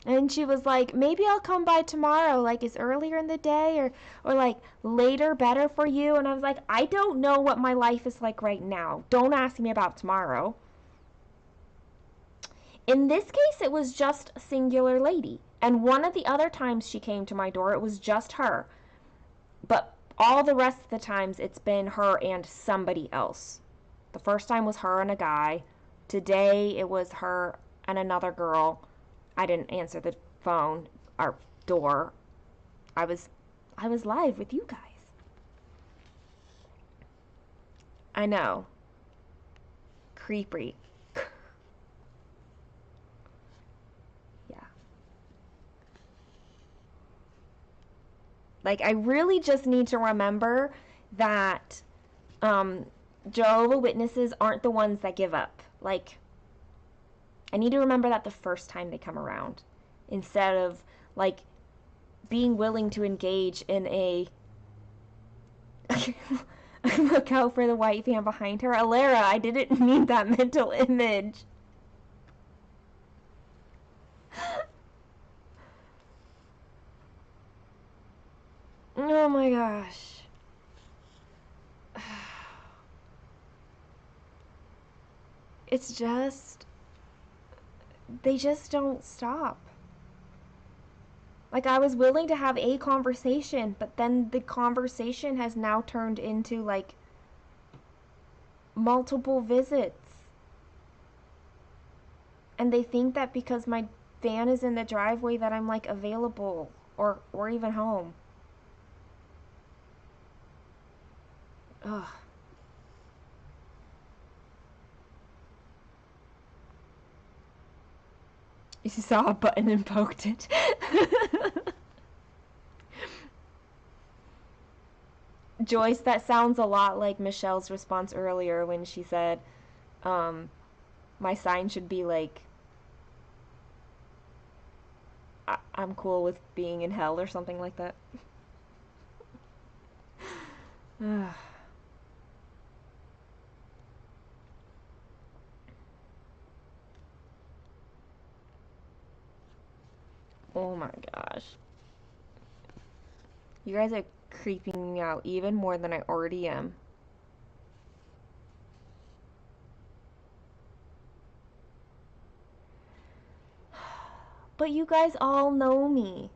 And she was like, maybe I'll come by tomorrow. Like, is earlier in the day or like later better for you? And I was like, I don't know what my life is like right now. Don't ask me about tomorrow. In this case, it was just a singular lady. And one of the other times she came to my door, it was just her. But all the rest of the times, it's been her and somebody else. The first time was her and a guy. Today, it was her and another girl. I didn't answer the phone or door. I was live with you guys. I know. Creepy. Yeah. Like, I really just need to remember that Jehovah's Witnesses aren't the ones that give up. Like, I need to remember that the first time they come around, instead of like being willing to engage in a look out for the white van behind her. Alara, I didn't mean that mental image. Oh my gosh. It's just, they just don't stop. Like, I was willing to have a conversation, but then the conversation has now turned into like multiple visits. And they think that because my van is in the driveway that I'm like available or even home. Ugh. You saw a button and poked it. Joyce, that sounds a lot like Michelle's response earlier when she said, my sign should be like, I'm cool with being in hell or something like that. Oh my gosh. You guys are creeping me out even more than I already am. But you guys all know me.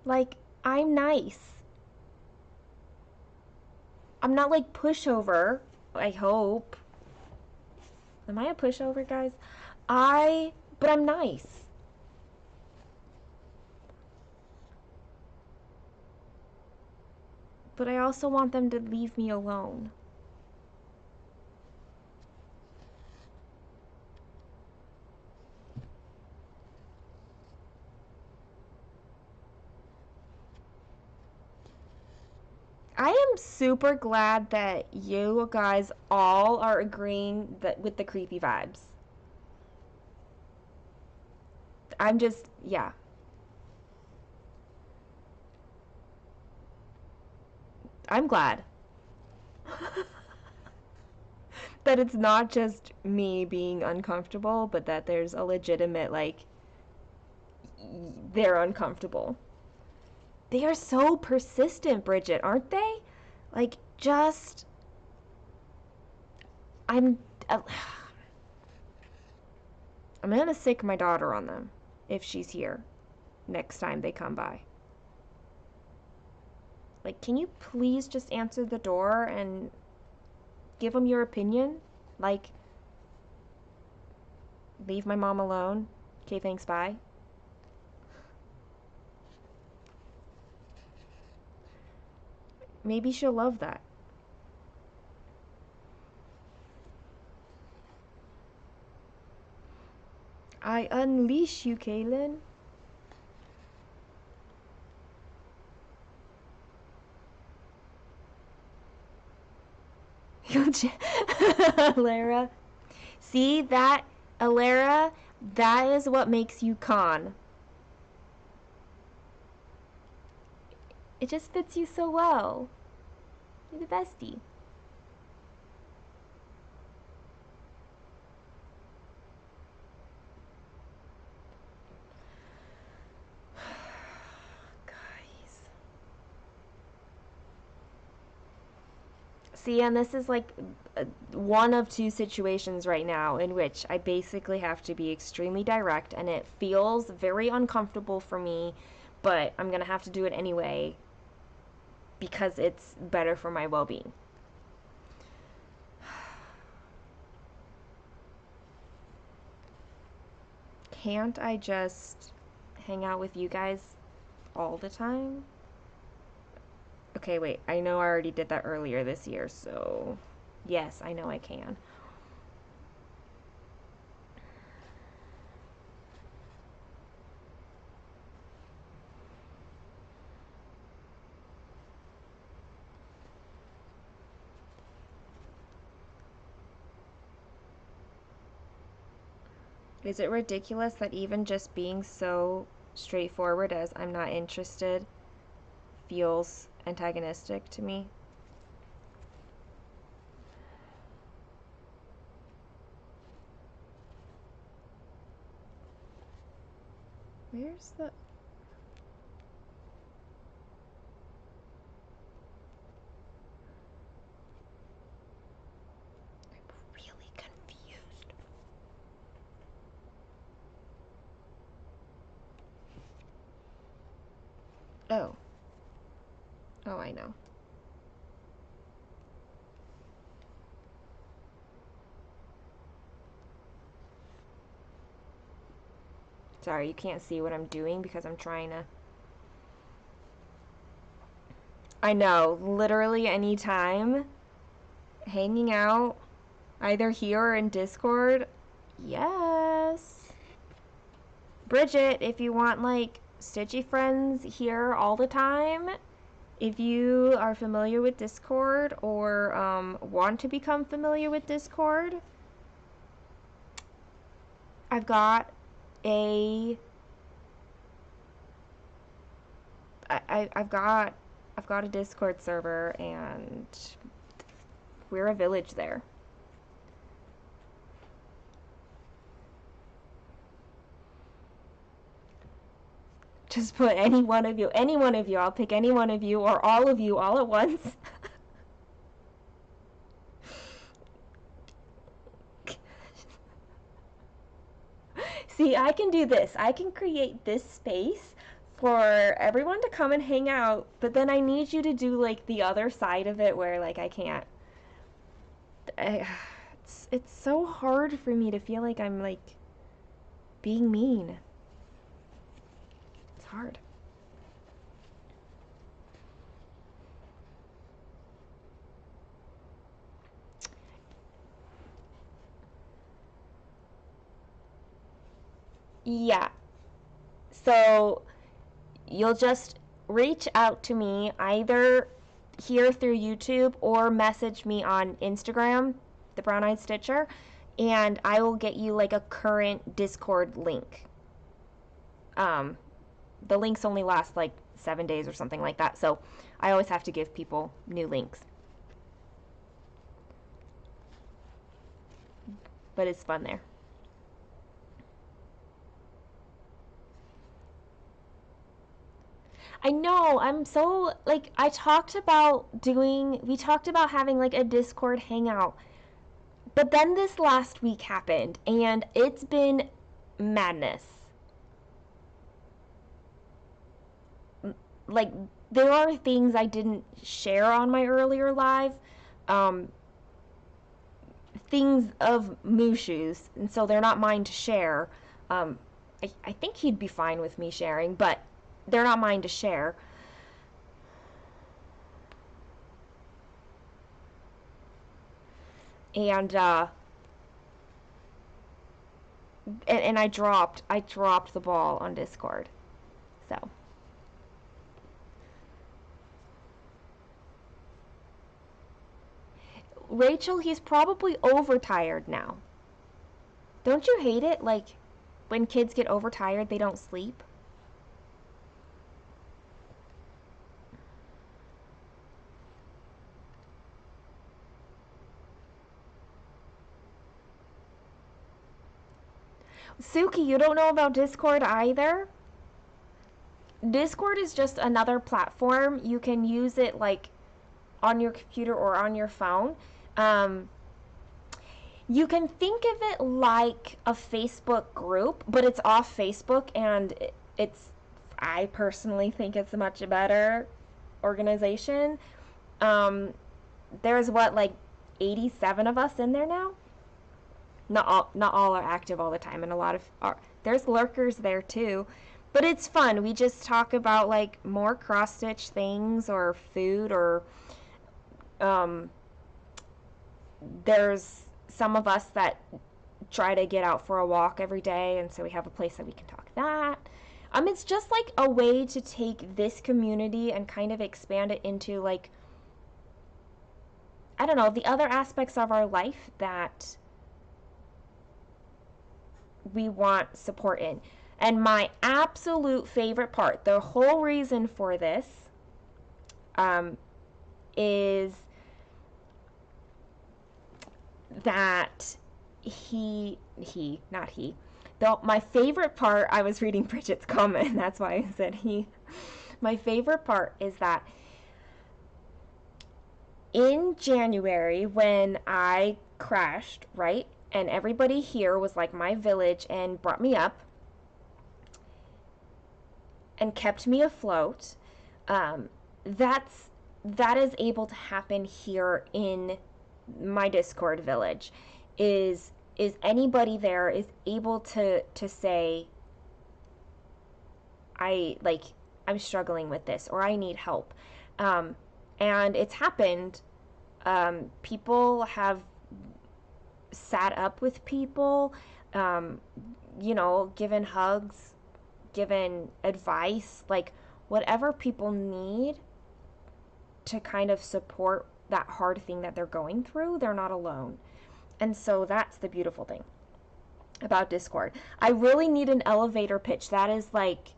Like, I'm nice. I'm not like pushover. I hope. Am I a pushover, guys? But I'm nice. But I also want them to leave me alone. I am super glad that you guys all are agreeing that with the creepy vibes. I'm just, yeah. I'm glad. That it's not just me being uncomfortable, but that there's a legitimate, like, they're uncomfortable. They are so persistent, Bridget, aren't they? Like, just. I'm. Uh, I'm gonna sick my daughter on them if she's here next time they come by. Like, can you please just answer the door and give them your opinion? Like, leave my mom alone. Okay, thanks, bye. Maybe she'll love that. I unleash you, Kaylin. Alara. See that, Alara? That is what makes you con. It just fits you so well. You're the bestie. Guys. See, and this is like one of two situations right now in which I basically have to be extremely direct, and it feels very uncomfortable for me, but I'm gonna have to do it anyway because it's better for my well being. Can't I just hang out with you guys all the time? Okay, wait, I know I already did that earlier this year, so yes, I know I can. Is it ridiculous that even just being so straightforward as I'm not interested feels antagonistic to me? Where's the. I'm really confused. Oh. Oh, I know. Sorry, you can't see what I'm doing because I'm trying to. I know, literally any time. Hanging out, either here or in Discord. Yes. Bridget, if you want like Stitchy friends here all the time, if you are familiar with Discord or want to become familiar with Discord, I've got a I've got a Discord server, and we're a village there. Just put any one of you, any one of you. I'll pick any one of you or all of you all at once. See, I can do this. I can create this space for everyone to come and hang out, but then I need you to do like the other side of it where like I can't. It's so hard for me to feel like I'm like being mean. It's hard. Yeah. So you'll just reach out to me either here through YouTube or message me on Instagram, the Brown Eyed Stitcher, and I will get you like a current Discord link. Um, the links only last like 7 days or something like that, so I always have to give people new links. But it's fun there. I know, I'm so like we talked about having like a Discord hangout. But then this last week happened and it's been madness. Like there are things I didn't share on my earlier live. Um Things of Mushu's, and so they're not mine to share. Um I think he'd be fine with me sharing, but they're not mine to share. And and I dropped the ball on Discord. So Rachel, he's probably overtired now. Don't you hate it? Like when kids get overtired, they don't sleep. Suki, you don't know about Discord either? Discord is just another platform. You can use it like on your computer or on your phone. Um, you can think of it like a Facebook group, but it's off Facebook, and it's, I personally think it's a much better organization. Um, there's what, like 87 of us in there now? Not all are active all the time, and a lot of there's lurkers there too. But it's fun. We just talk about like more cross stitch things or food or um, there's some of us that try to get out for a walk every day, and so we have a place that we can talk that. It's just like a way to take this community and kind of expand it into like, I don't know, the other aspects of our life that we want support in. And my absolute favorite part, the whole reason for this, um, is that not he. Though my favorite part, I was reading Bridget's comment, and that's why I said he. My favorite part is that in January, when I crashed, right, and everybody here was like my village and brought me up and kept me afloat, um, that is able to happen here in my Discord village. Is anybody there is able to say, I'm struggling with this, or I need help. And it's happened. People have sat up with people, given hugs, given advice, like whatever people need to kind of support that hard thing that they're going through, they're not alone. And so that's the beautiful thing about Discord. I really need an elevator pitch. That is like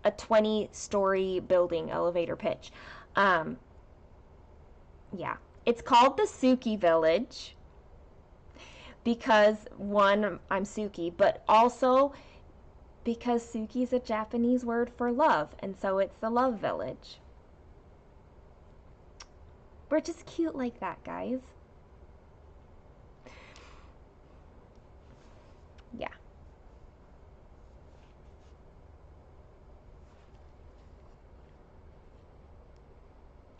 a 20-story building elevator pitch. Yeah. It's called the Suki Village because, one, I'm Suki, but also because Suki is a Japanese word for love, and so it's the Love Village. We're just cute like that, guys. Yeah.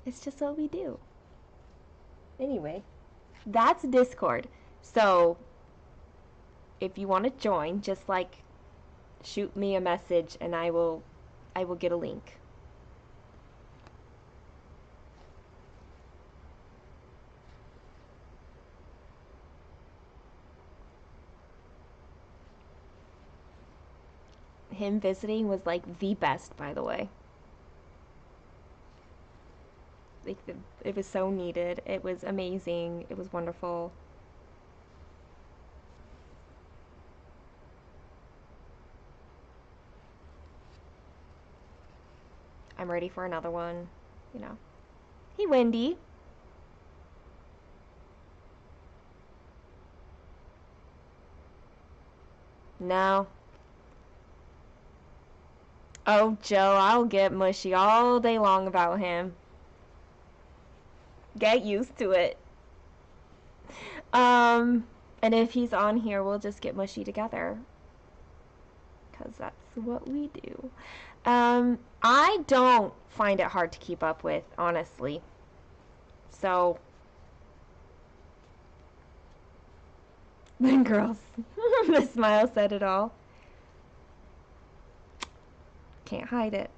It's just what we do. Anyway, that's Discord. So if you want to join, just like shoot me a message and I will get a link. Him visiting was like the best, by the way. Like it was so needed. It was amazing. It was wonderful. I'm ready for another one, you know. Hey, Wendy. No. Oh, Joe, I'll get mushy all day long about him. Get used to it. And if he's on here, we'll just get mushy together. Because that's what we do. I don't find it hard to keep up with, honestly. So, the girls, the smile said it all. Can't hide it.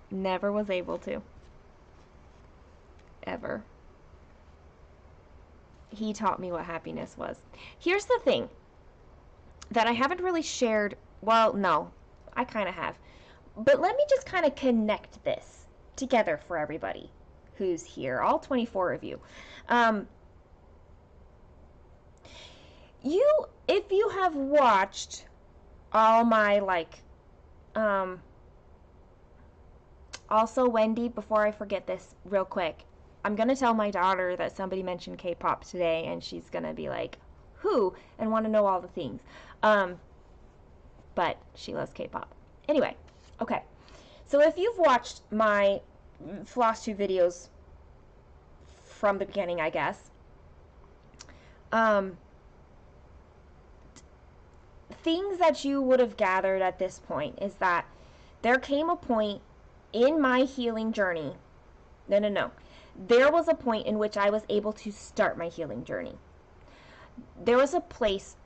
Never was able to. Ever. He taught me what happiness was. Here's the thing that I haven't really shared. Well, no, I kind of have. But let me just kind of connect this together for everybody who's here, all 24 of you. If you have watched all my, like, also, Wendy, before I forget this real quick, I'm going to tell my daughter that somebody mentioned K-pop today, and she's going to be like, who? And want to know all the things. But she loves K-pop. Anyway, okay. So if you've watched my Floss2 videos from the beginning, I guess, things that you would have gathered at this point is that there came a point in my healing journey. No. There was a point in which I was able to start my healing journey. There was a place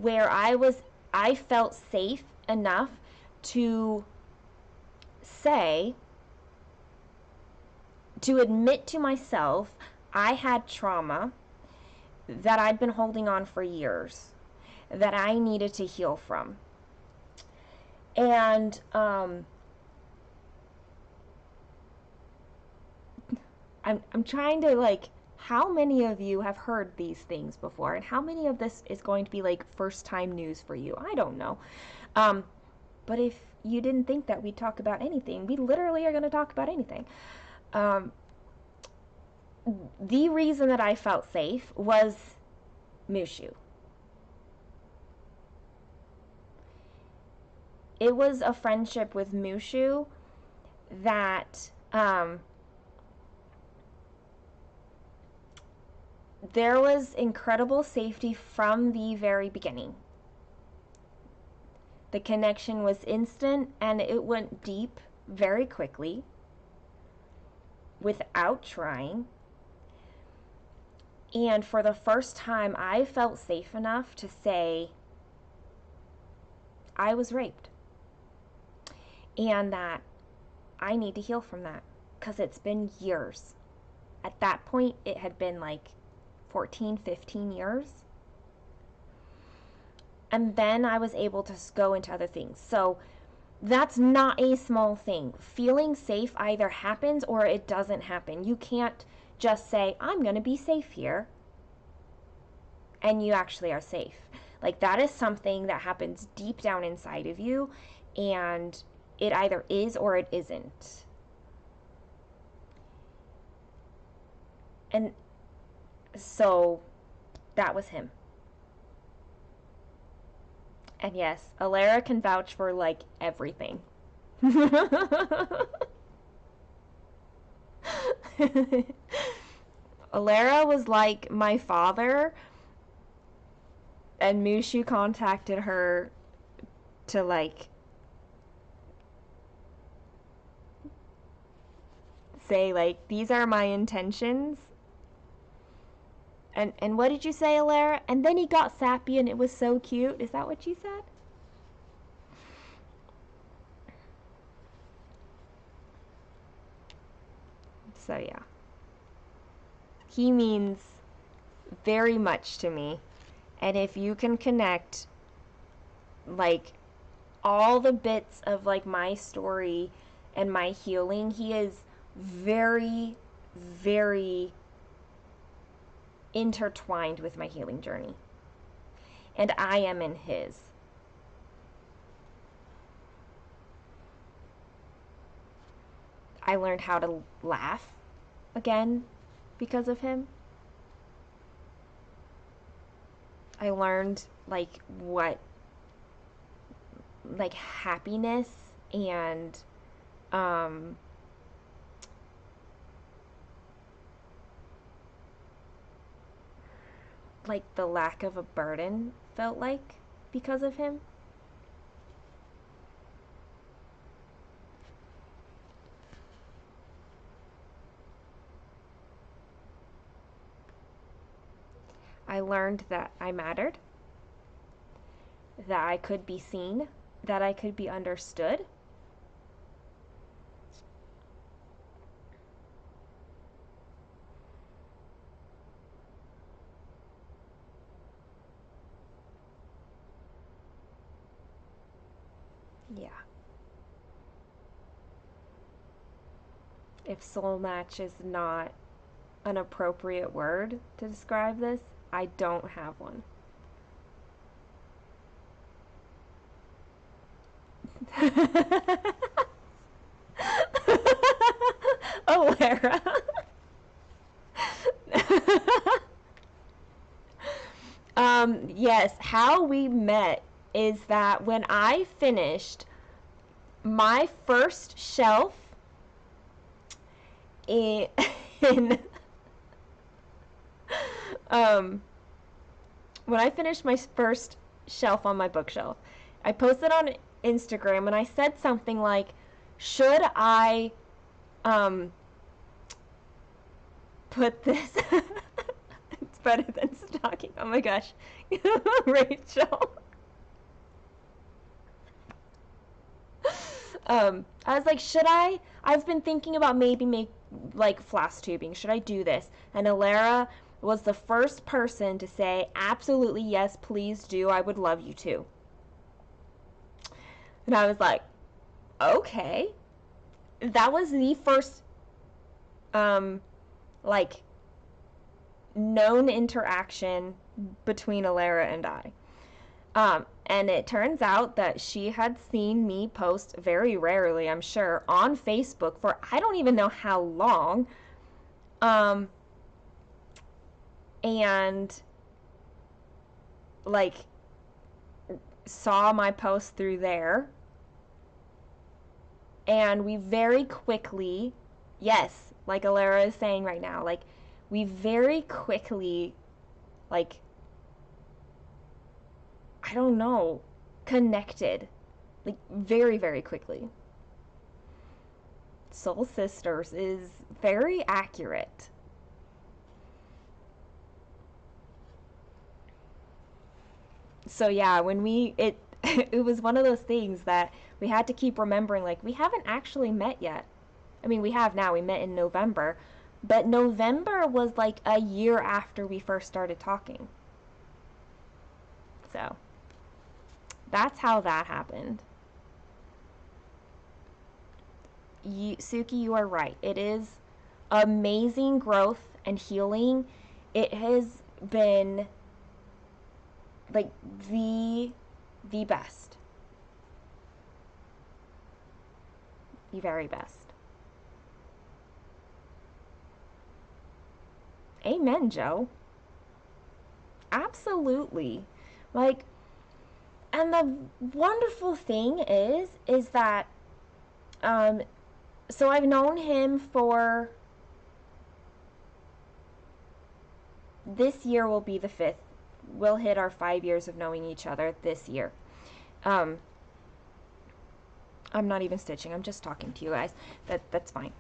where I felt safe enough to admit to myself I had trauma that I'd been holding on for years that I needed to heal from. And I'm trying to, like, how many of you have heard these things before, and how many of this is going to be like first time news for you? I don't know. But if you didn't think that we'd talk about anything, we literally are going to talk about anything. The reason that I felt safe was Mushu. It was a friendship with Mushu that there was incredible safety from the very beginning. The connection was instant and it went deep very quickly without trying. And for the first time, I felt safe enough to say I was raped and that I need to heal from that because it's been years. At that point, it had been like 14, 15 years. And then I was able to go into other things. So that's not a small thing. Feeling safe either happens or it doesn't happen. You can't just say, I'm going to be safe here, and you actually are safe. Like, that is something that happens deep down inside of you, and it either is or it isn't. And so that was him. And yes, Alara can vouch for, like, everything. Alara was like my father, and Mushu contacted her to, like, say, like, these are my intentions. And what did you say, Alara? And then he got sappy and it was so cute. Is that what you said? So yeah. He means very much to me. And if you can connect, like, all the bits of, like, my story and my healing, he is very, very intertwined with my healing journey. And I am in his. I learned how to laugh again because of him. I learned, like, what, like, happiness and like, the lack of a burden felt like because of him. I learned that I mattered, that I could be seen, that I could be understood. Yeah. If soul match is not an appropriate word to describe this, I don't have one. Oh, Lara. Yes, how we met is that when I finished my first shelf in, in um, when I finished my first shelf on my bookshelf, I posted on Instagram and I said something like, should I put this it's better than stalking. Oh my gosh. Rachel. I was like, should I? I've been thinking about maybe make like floss tubing. Should I do this? And Alara was the first person to say, absolutely yes, please do. I would love you to. And I was like, okay. That was the first like known interaction between Alara and I. And it turns out that she had seen me post very rarely, I'm sure, on Facebook for I don't even know how long. And like saw my post through there. And we very quickly, yes, like Alara is saying right now, like we very quickly, like, I don't know, connected, like very, very quickly. Soul Sisters is very accurate. So yeah, when it was one of those things that we had to keep remembering, like, we haven't actually met yet. I mean, we have now. We met in November, but November was like a year after we first started talking. So that's how that happened. Suki, you are right. It is amazing growth and healing. It has been like the best. The very best. Amen, Joe. Absolutely. Like, and the wonderful thing is that so I've known him for, this year will be the 5th. We'll hit our 5 years of knowing each other this year. I'm not even stitching. I'm just talking to you guys. That's fine.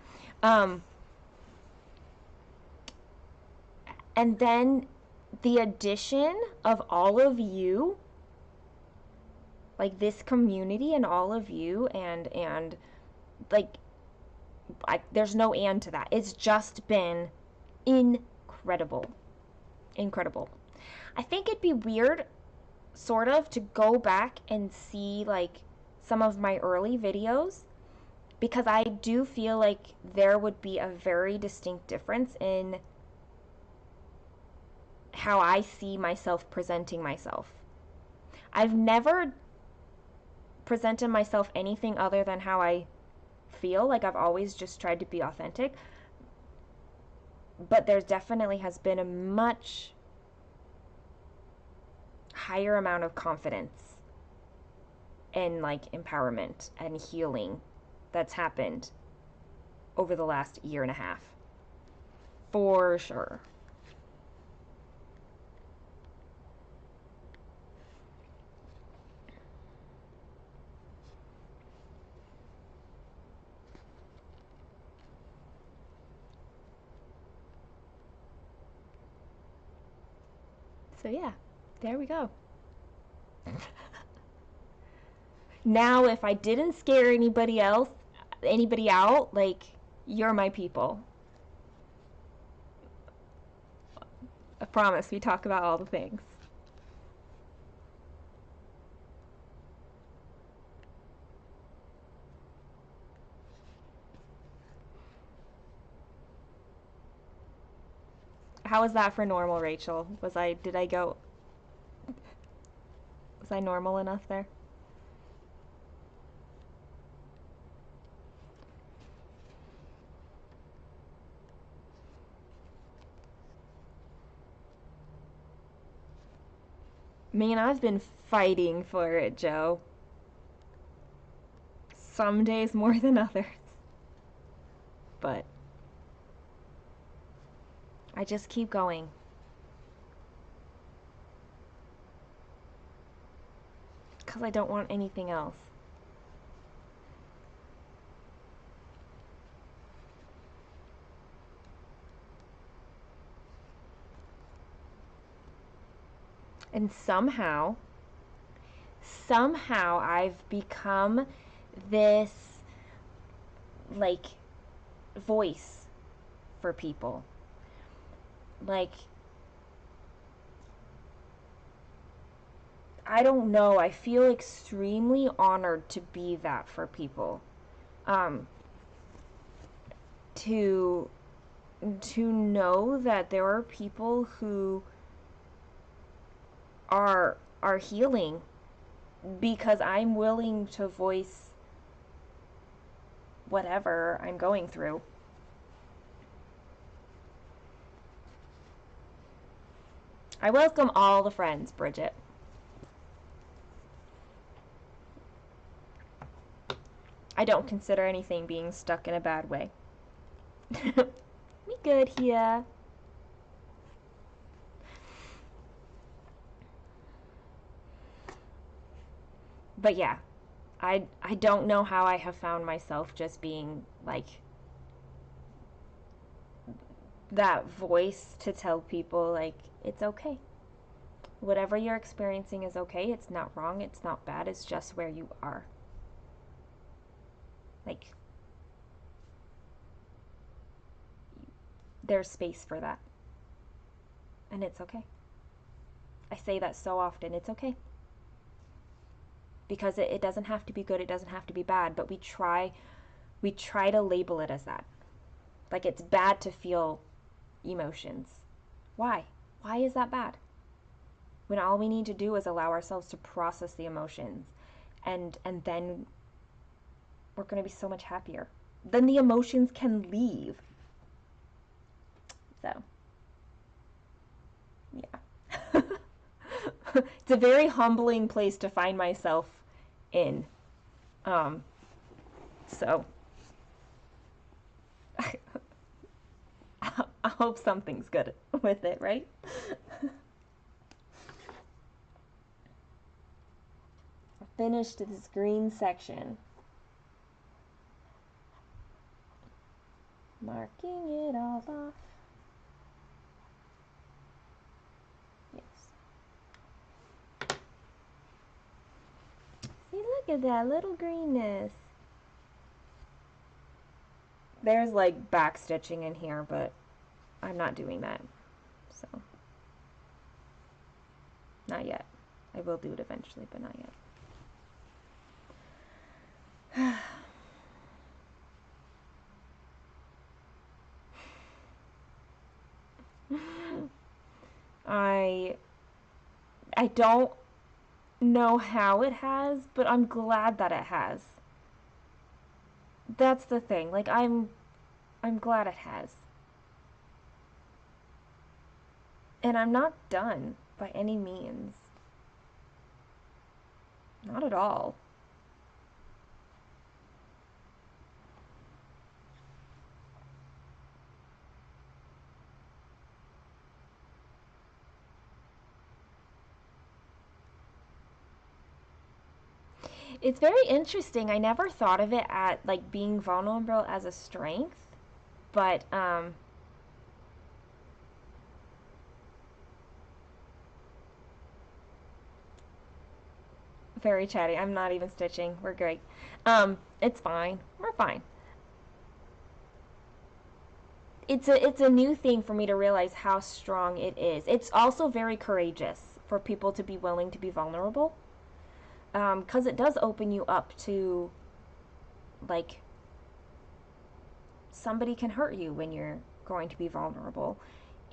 And then the addition of all of you, like this community and all of you, and like there's no end to that. It's just been incredible. Incredible. I think it'd be weird sort of to go back and see like some of my early videos, because I do feel like there would be a very distinct difference in how I see myself presenting myself. I've never presented myself anything other than how I feel. Like I've always just tried to be authentic. But there definitely has been a much higher amount of confidence and like empowerment and healing that's happened over the last year and a half. For sure. So yeah, there we go. Now if I didn't scare anybody out, like, you're my people. I promise we talk about all the things. How was that for normal, Rachel? Was I normal enough there? Man, I've been fighting for it, Joe. Some days more than others. But I just keep going. Because I don't want anything else. And somehow I've become this, like, voice for people. Like, I don't know, I feel extremely honored to be that for people. Um, to know that there are people who are healing because I'm willing to voice whatever I'm going through. I welcome all the friends, Bridget. I don't consider anything being stuck in a bad way. We good here. But yeah, I don't know how I have found myself just being like that voice to tell people like it's okay. Whatever you're experiencing is okay. It's not wrong. It's not bad. It's just where you are. Like, there's space for that. And it's okay. I say that so often. It's okay. Because it doesn't have to be good. It doesn't have to be bad. But we try to label it as that. Like it's bad to feel emotions. Why? Why is that bad? When all we need to do is allow ourselves to process the emotions, and then we're going to be so much happier. Then the emotions can leave. So, yeah. It's a very humbling place to find myself in. So I hope something's good with it, right? Finished this green section. Marking it all off. Look at that little greenness. There's like back stitching in here, but I'm not doing that. So, not yet. I will do it eventually, but not yet. I don't know how it has, but I'm glad that it has. That's the thing. Like I'm glad it has. And I'm not done by any means. Not at all. It's very interesting. I never thought of it at like being vulnerable as a strength, but very chatty. I'm not even stitching. We're great. It's fine. We're fine. It's a new thing for me to realize how strong it is. It's also very courageous for people to be willing to be vulnerable, because it does open you up to, like, somebody can hurt you when you're going to be vulnerable,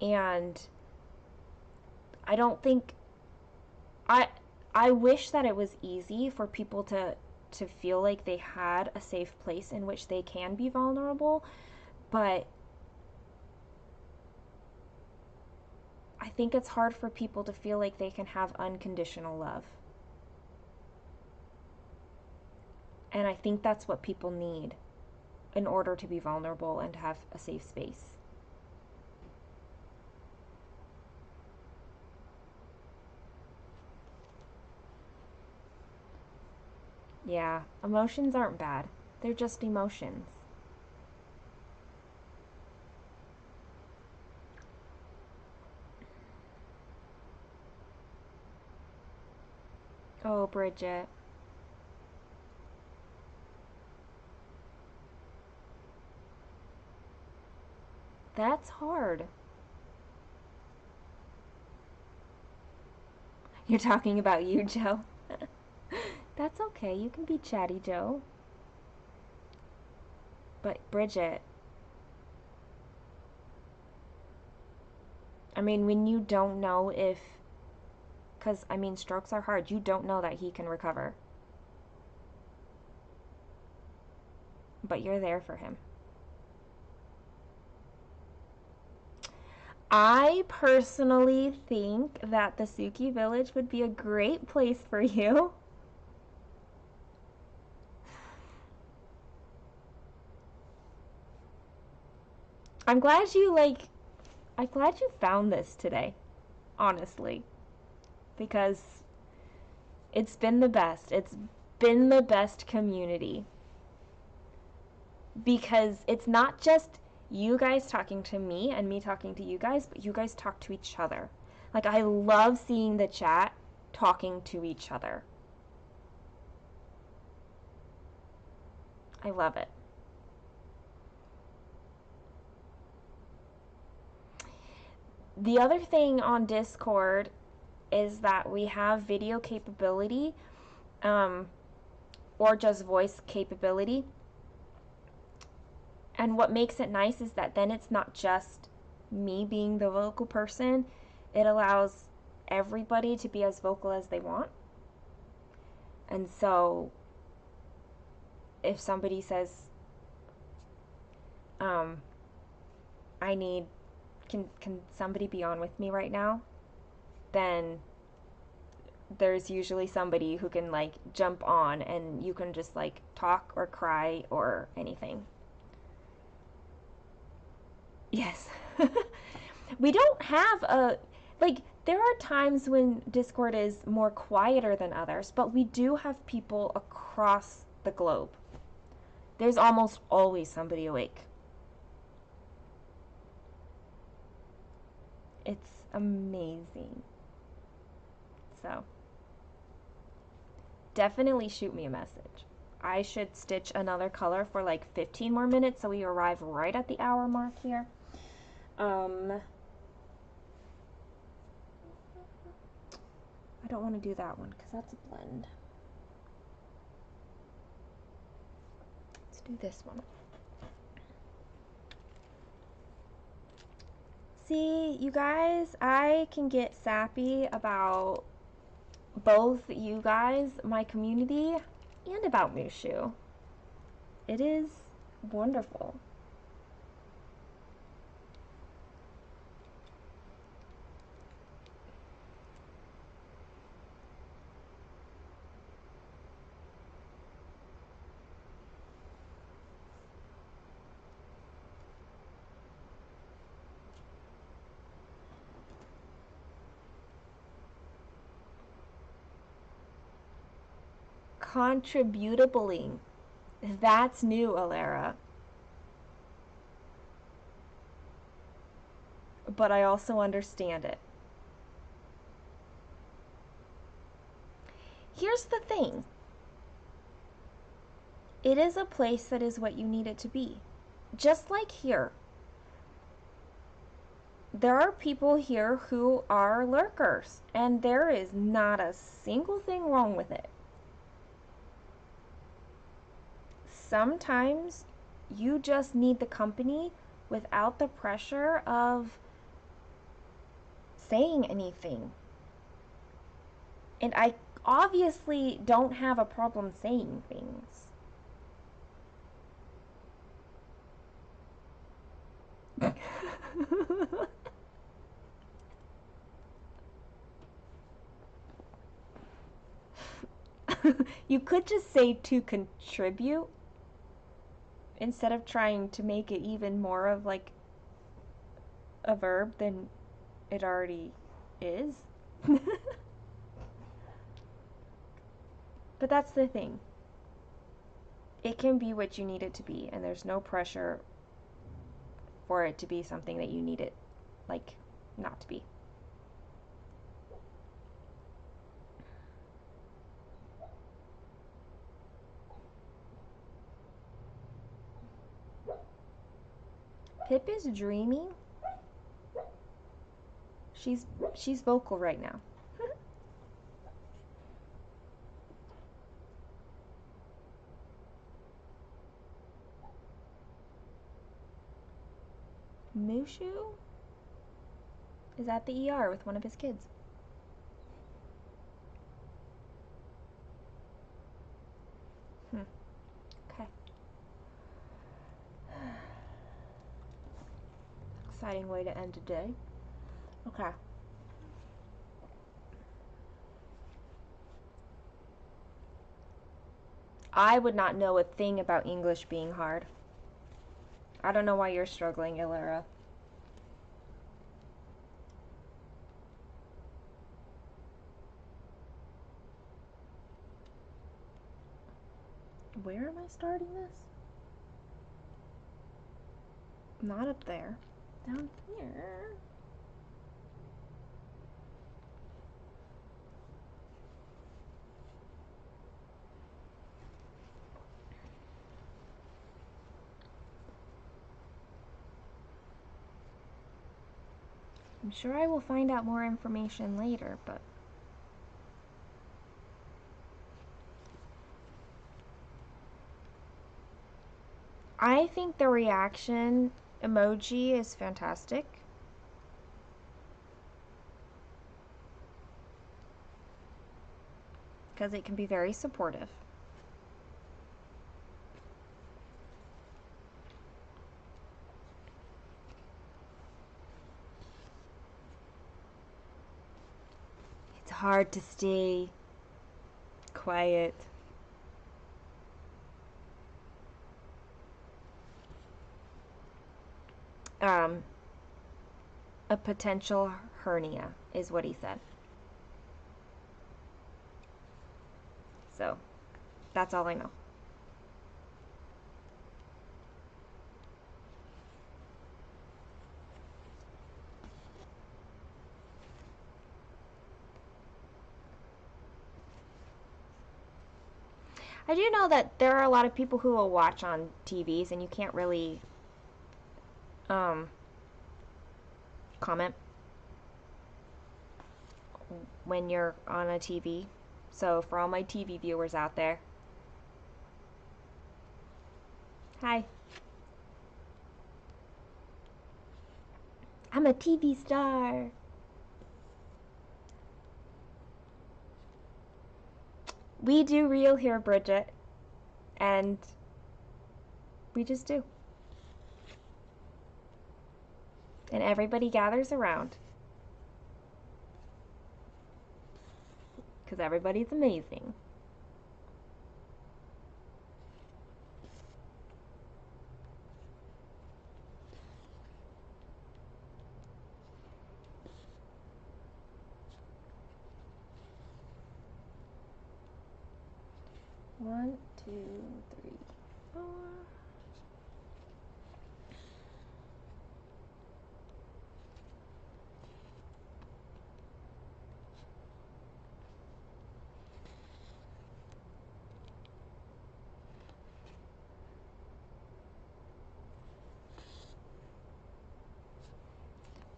and I don't think I I wish that it was easy for people to feel like they had a safe place in which they can be vulnerable, but I think it's hard for people to feel like they can have unconditional love. And I think that's what people need in order to be vulnerable and to have a safe space. Yeah, emotions aren't bad. They're just emotions. Oh, Bridget. That's hard. You're talking about you, Joe. That's okay. You can be chatty, Joe. But Bridget, I mean, when you don't know if, because I mean, strokes are hard. You don't know that he can recover. But you're there for him. I personally think that the Suki village would be a great place for you. I'm glad you I'm glad you found this today, honestly, because it's been the best. It's been the best community. Because it's not just you guys talking to me and me talking to you guys, but you guys talk to each other. Like, I love seeing the chat talking to each other. I love it. The other thing on Discord is that we have video capability, um, or just voice capability. And what makes it nice is that then it's not just me being the vocal person, it allows everybody to be as vocal as they want. And so if somebody says, um, I need, can somebody be on with me right now? Then there's usually somebody who can like jump on and you can just like talk or cry or anything. Yes. We don't have a, like, there are times when Discord is more quieter than others, but we do have people across the globe. There's almost always somebody awake. It's amazing. So, definitely shoot me a message. I should stitch another color for like 15 more minutes so we arrive right at the hour mark here. I don't want to do that one because that's a blend. Let's do this one. See, you guys, I can get sappy about both you guys, my community, and about Mushu. It is wonderful. Contributabling. That's new, Alara. But I also understand it. Here's the thing. It is a place that is what you need it to be. Just like here. There are people here who are lurkers, and there is not a single thing wrong with it. Sometimes you just need the company without the pressure of saying anything. And I obviously don't have a problem saying things. You could just say to contribute instead of trying to make it even more of like a verb than it already is. But that's the thing. It can be what you need it to be, and there's no pressure for it to be something that you need it, like, not to be. Pip is dreamy. She's vocal right now. Mushu is at the ER with one of his kids. Okay. Exciting way to end a day. Okay. I would not know a thing about English being hard. I don't know why you're struggling, Ilera. Where am I starting this? Not up there. Down here. I'm sure I will find out more information later, but I think the reaction emoji is fantastic. Because it can be very supportive. It's hard to stay quiet. A potential hernia is what he said. So, that's all I know. I do know that there are a lot of people who will watch on TVs and you can't really um, comment when you're on a TV. So for all my TV viewers out there, hi. I'm a TV star. We do real here, Bridget. And we just do. And everybody gathers around. Because everybody's amazing. One, two, three, four.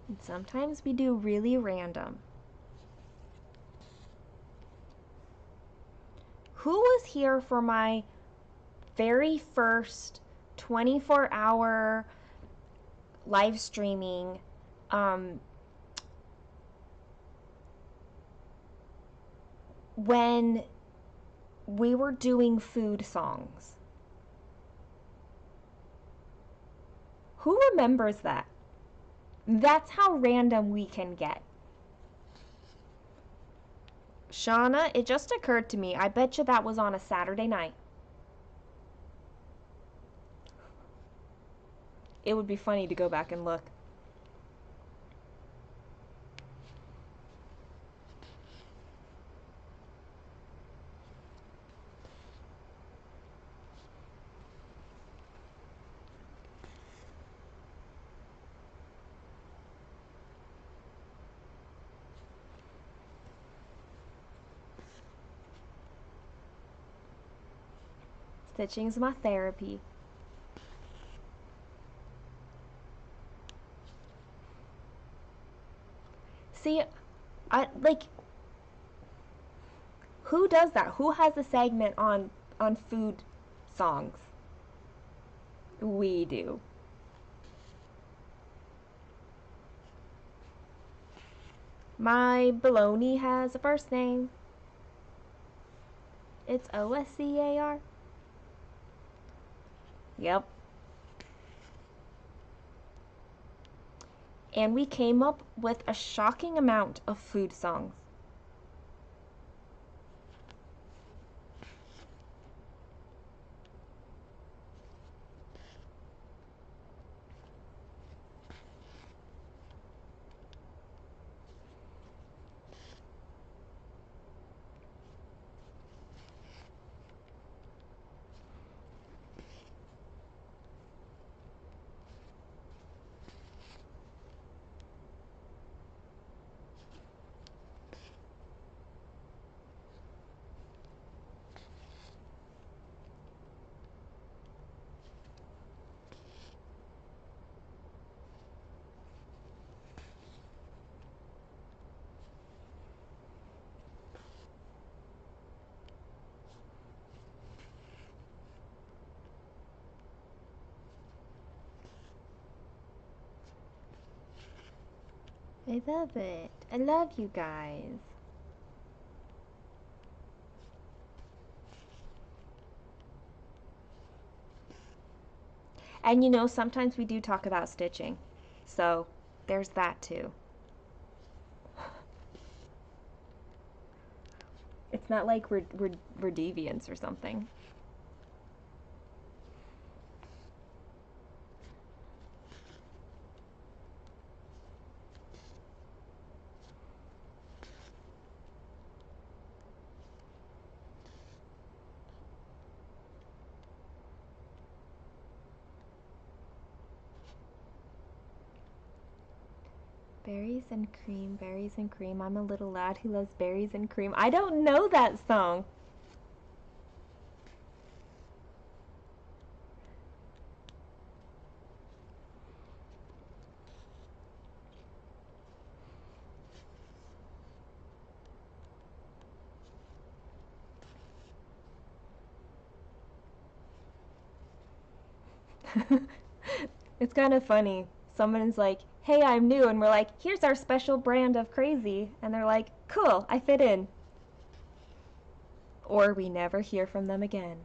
And sometimes we do really random. Who was here for my very first 24-hour live streaming when we were doing food songs? Who remembers that? That's how random we can get. Shauna, it just occurred to me. I bet you that was on a Saturday night. It would be funny to go back and look. Stitching's my therapy. See, who does that? Who has a segment on food songs? We do. My baloney has a first name. It's Oscar. Yep. And we came up with a shocking amount of food songs. I love it. I love you guys. And you know, sometimes we do talk about stitching. So, there's that too. It's not like we're deviants or something. Berries and cream, berries and cream. I'm a little lad who loves berries and cream. I don't know that song. It's kind of funny. Someone's like, hey, I'm new. And we're like, here's our special brand of crazy. And they're like, cool, I fit in. Or we never hear from them again.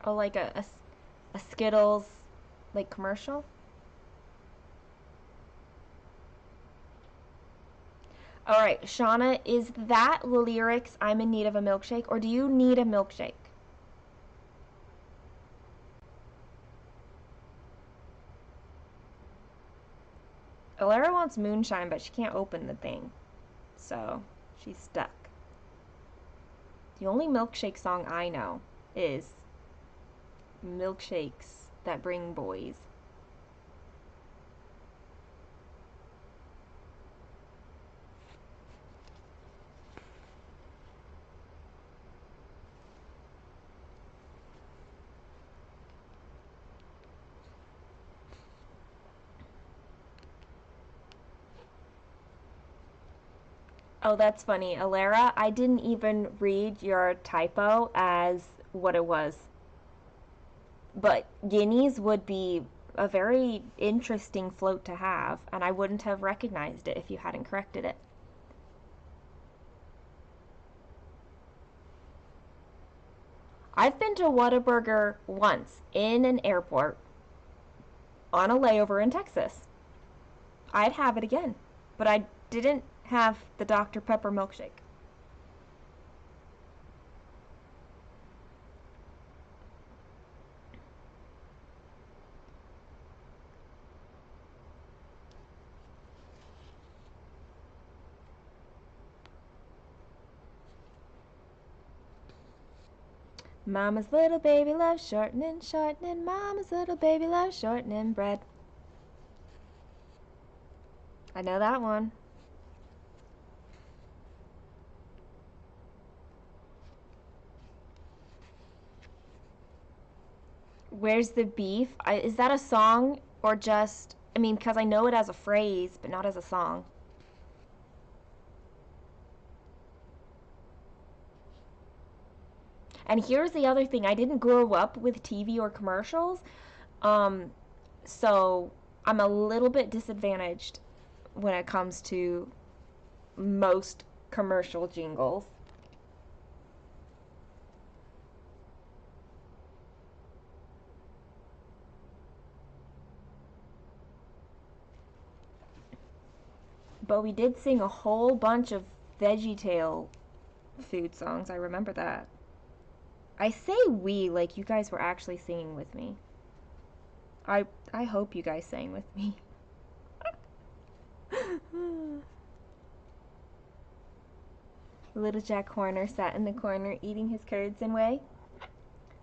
Oh, like a Skittles like commercial? All right, Shauna, is that the lyrics I'm in need of a milkshake, or do you need a milkshake? Alara wants moonshine, but she can't open the thing. So she's stuck. The only milkshake song I know is Milkshakes That Bring Boys. Oh, that's funny. Alara, I didn't even read your typo as what it was. But guineas would be a very interesting float to have, and I wouldn't have recognized it if you hadn't corrected it. I've been to Whataburger once in an airport on a layover in Texas. I'd have it again, but I didn't have the Dr. Pepper milkshake. Mama's little baby loves shortening, shortening. Mama's little baby loves shortening bread. I know that one. Where's the beef? Is that a song or just, I mean, because I know it as a phrase, but not as a song. And here's the other thing, I didn't grow up with TV or commercials, um, so I'm a little bit disadvantaged when it comes to most commercial jingles. But we did sing a whole bunch of VeggieTale food songs. I remember that. I say we like you guys were actually singing with me. I hope you guys sang with me. Little Jack Horner sat in the corner eating his curds and whey.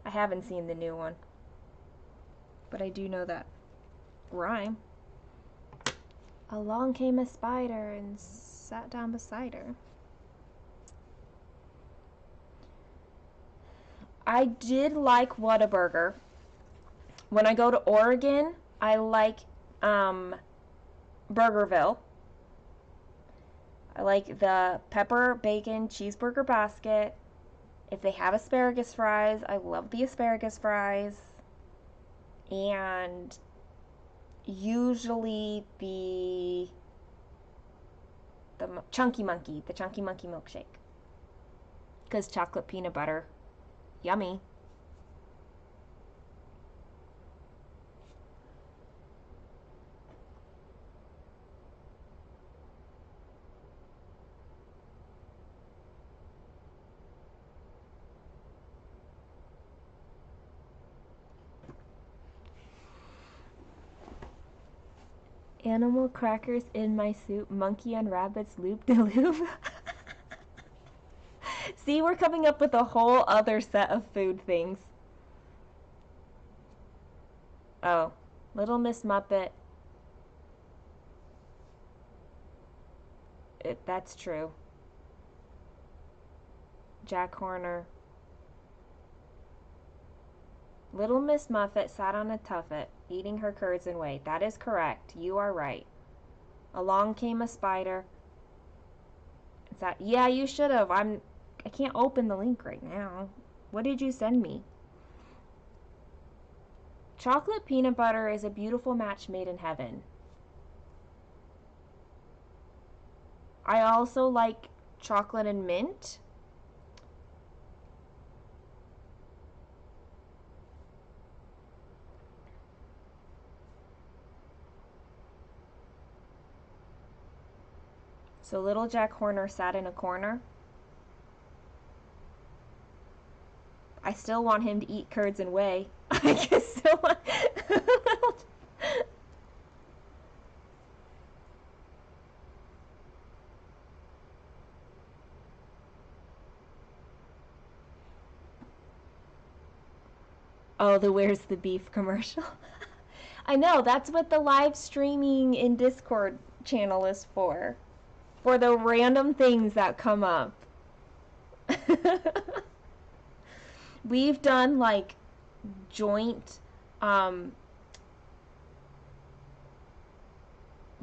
I haven't seen the new one, but I do know that rhyme. Along came a spider and sat down beside her. I did like Whataburger. When I go to Oregon, I like Burgerville. I like the pepper bacon cheeseburger basket. If they have asparagus fries, I love the asparagus fries. And usually the chunky monkey milkshake. Because chocolate peanut butter, yummy. Animal crackers in my soup, monkey and rabbits loop de loop. See, we're coming up with a whole other set of food things. Oh, Little Miss Muppet. That's true. Jack Horner. Little Miss Muffet sat on a tuffet, eating her curds and whey. That is correct. You are right. Along came a spider. Yeah, you should have. I can't open the link right now. What did you send me? Chocolate peanut butter is a beautiful match made in heaven. I also like chocolate and mint. So little Jack Horner sat in a corner. I still want him to eat curds and whey. I can still want... Oh, the Where's the Beef commercial. I know, that's what the live streaming in Discord channel is for. For the random things that come up. We've done like joint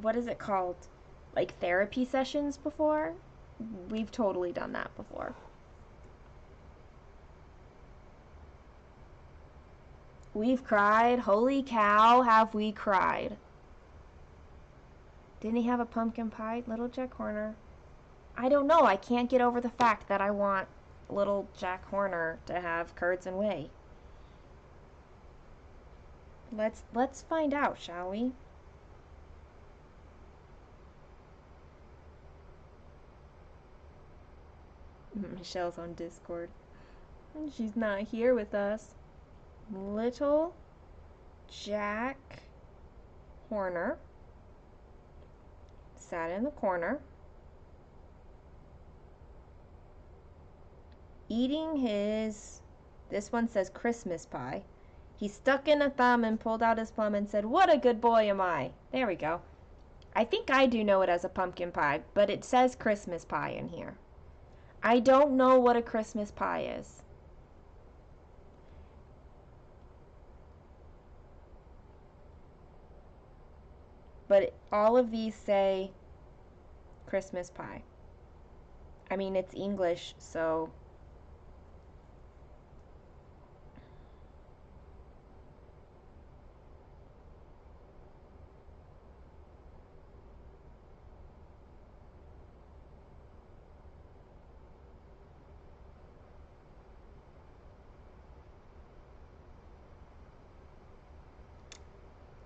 what is it called? Like therapy sessions before. We've totally done that before. We've cried. Holy cow, have we cried. Didn't he have a pumpkin pie, little Jack Horner? I don't know. I can't get over the fact that I want little Jack Horner to have curds and whey. Let's find out, shall we? Michelle's on Discord. She's not here with us. Little Jack Horner sat in the corner eating his, this one says Christmas pie. He stuck in a thumb and pulled out his plum and said, "What a good boy am I." There we go. I think I do know it as a pumpkin pie, but it says Christmas pie in here. I don't know what a Christmas pie is. But all of these say Christmas pie. I mean, it's English, so...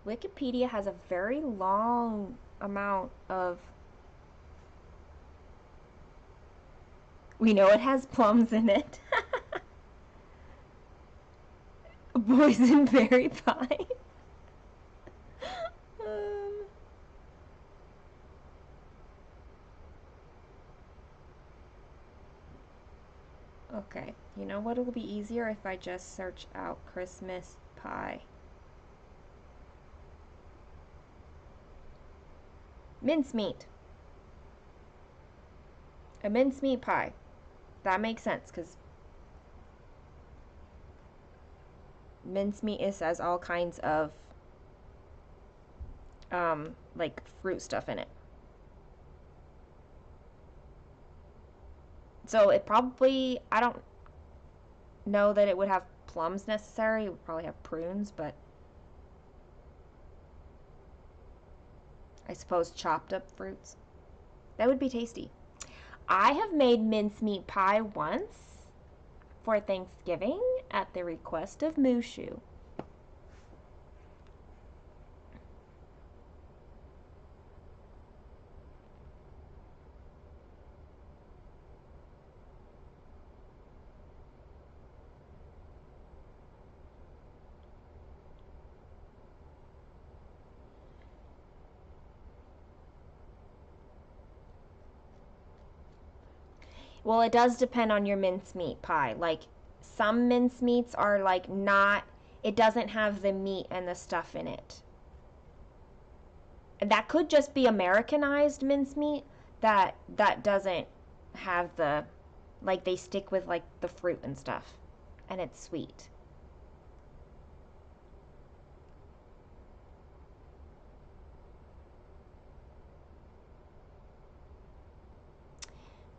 Wikipedia has a very long amount of... We know it has plums in it. Boysenberry pie. Okay, you know what will be easier if I just search out Christmas pie. Mincemeat. A mincemeat pie. That makes sense, because mincemeat has all kinds of like fruit stuff in it. So it probably, I don't know that it would have plums necessarily. It would probably have prunes, but I suppose chopped up fruits. That would be tasty. I have made mincemeat pie once for Thanksgiving at the request of Mushu. Well, it does depend on your mincemeat pie. Like, some mincemeats are like not, it doesn't have the meat and the stuff in it. And that could just be Americanized mincemeat, that doesn't have the, like, they stick with like the fruit and stuff, and it's sweet.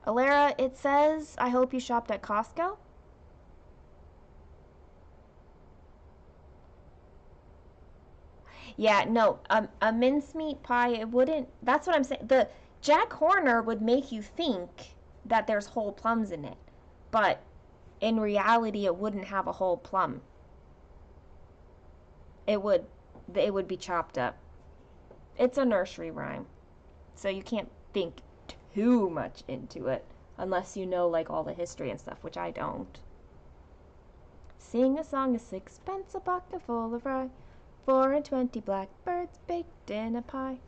Alara, it says, I hope you shopped at Costco. Yeah, no, a mincemeat pie, it wouldn't. That's what I'm saying. The Jack Horner would make you think that there's whole plums in it, but in reality, it wouldn't have a whole plum. It would, it would be chopped up. It's a nursery rhyme, so you can't think too much into it unless you know like all the history and stuff, which I don't. Sing a song of sixpence, a pocket full of rye, 4 and 20 blackbirds baked in a pie.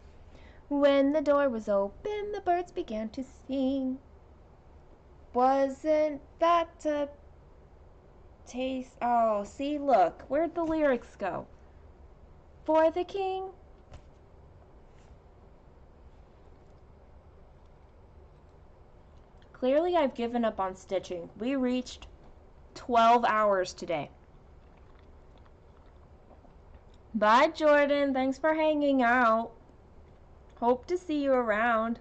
When the door was open, the birds began to sing. Wasn't that a taste? Oh, see, look, where'd the lyrics go? For the king. Clearly, I've given up on stitching. We reached 12 hours today. Bye, Jordan. Thanks for hanging out. Hope to see you around.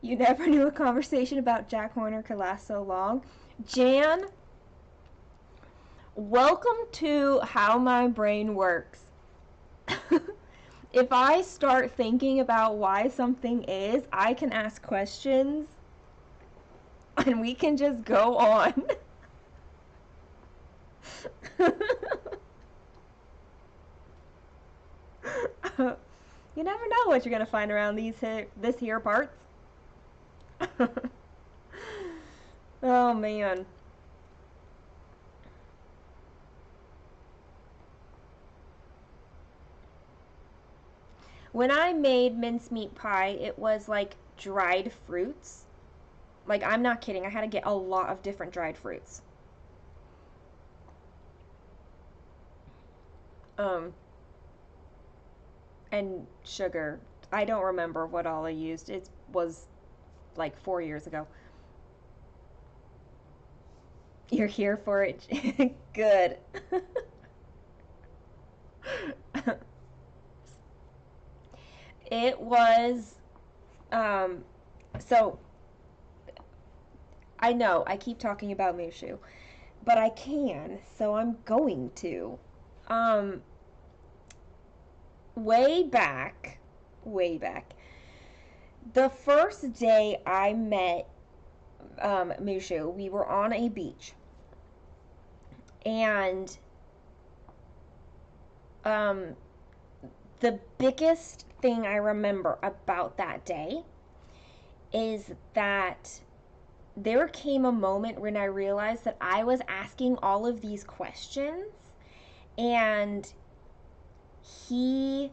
You never knew a conversation about Jack Horner could last so long. Jan, welcome to how my brain works. If I start thinking about why something is, I can ask questions and we can just go on. You never know what you're gonna find around this here parts. Oh man. When I made mincemeat pie, it was like dried fruits. Like, I'm not kidding. I had to get a lot of different dried fruits. Um, and sugar. I don't remember what all I used. It was like 4 years ago. You're here for it. Good. It was, um, so I know I keep talking about Mushu, but I can, so I'm going to. Um, way back, way back, the first day I met Mushu, we were on a beach, and um, the biggest thing I remember about that day is that there came a moment when I realized that I was asking all of these questions, and he,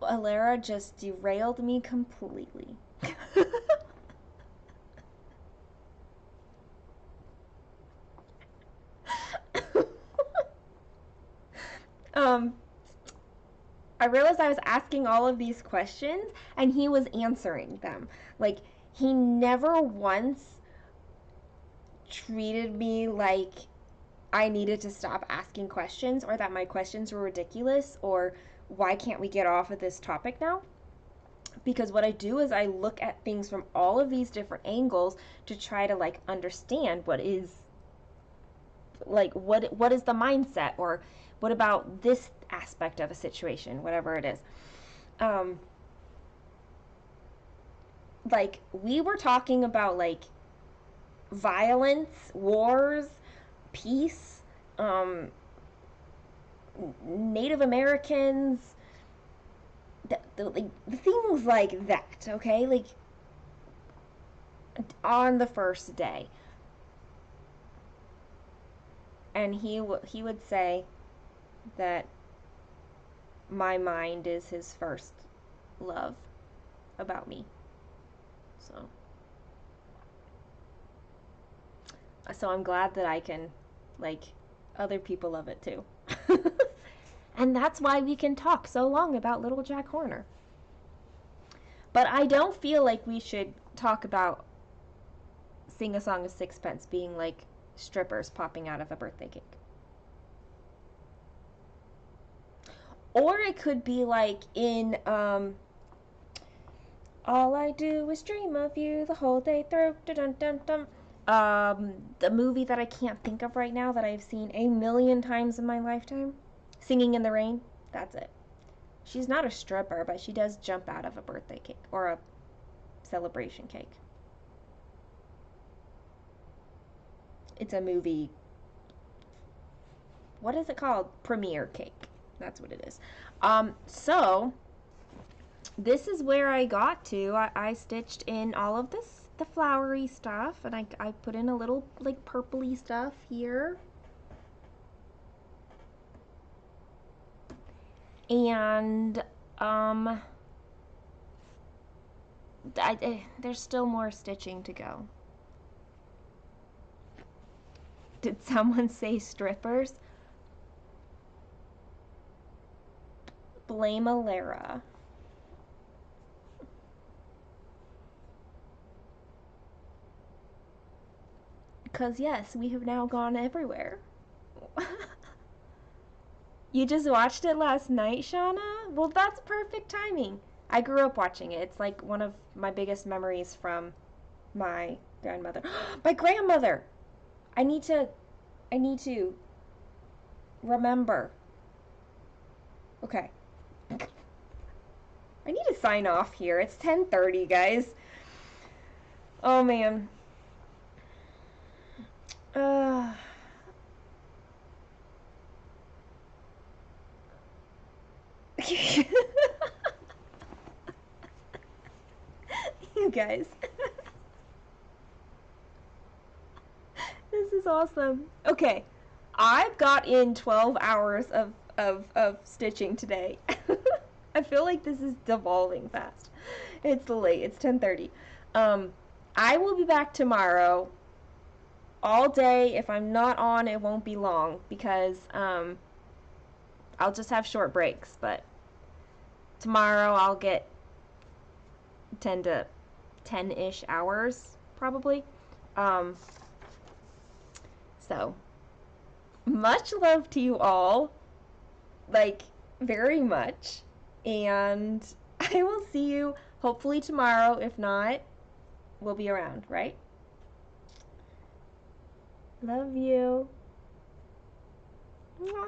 Alara, just derailed me completely. um, I realized I was asking all of these questions and he was answering them. Like, he never once treated me like I needed to stop asking questions or that my questions were ridiculous or why can't we get off of this topic now? Because what I do is I look at things from all of these different angles to try to like understand what is like what is the mindset, or what about this aspect of a situation, whatever it is. um like, we were talking about like violence, wars, peace, um Native Americans, like things like that, okay? Like, on the first day. And he would say that my mind is his first love about me. So I'm glad that I can, like, other people love it too. And that's why we can talk so long about Little Jack Horner. But I don't feel like we should talk about Sing a Song of Sixpence being like strippers popping out of a birthday cake. Or it could be like in All I Do Is Dream of You the Whole Day Through. Dun dun dun. The movie that I can't think of right now that I've seen a million times in my lifetime, Singing in the Rain. That's it. She's not a stripper, but she does jump out of a birthday cake or a celebration cake. It's a movie. What is it called? Premiere cake. That's what it is. So this is where I got to. I stitched in all of this, the flowery stuff, and I put in a little like purpley stuff here. And there's still more stitching to go. Did someone say strippers? Blame Alara. Because yes, we have now gone everywhere. You just watched it last night, Shauna? Well, that's perfect timing. I grew up watching it. It's like one of my biggest memories from my grandmother. My grandmother! I need to remember. Okay. I need to sign off here. It's 10:30, guys. Oh man. Uh You guys. This is awesome. Okay. I've got in 12 hours of stitching today. I feel like this is devolving fast. It's late. It's 10:30. I will be back tomorrow all day. If I'm not on, it won't be long because I'll just have short breaks, but tomorrow I'll get 10 to 10-ish hours probably. So much love to you all, like very much, and I will see you hopefully tomorrow. If not, we'll be around, right? Love you. Mwah.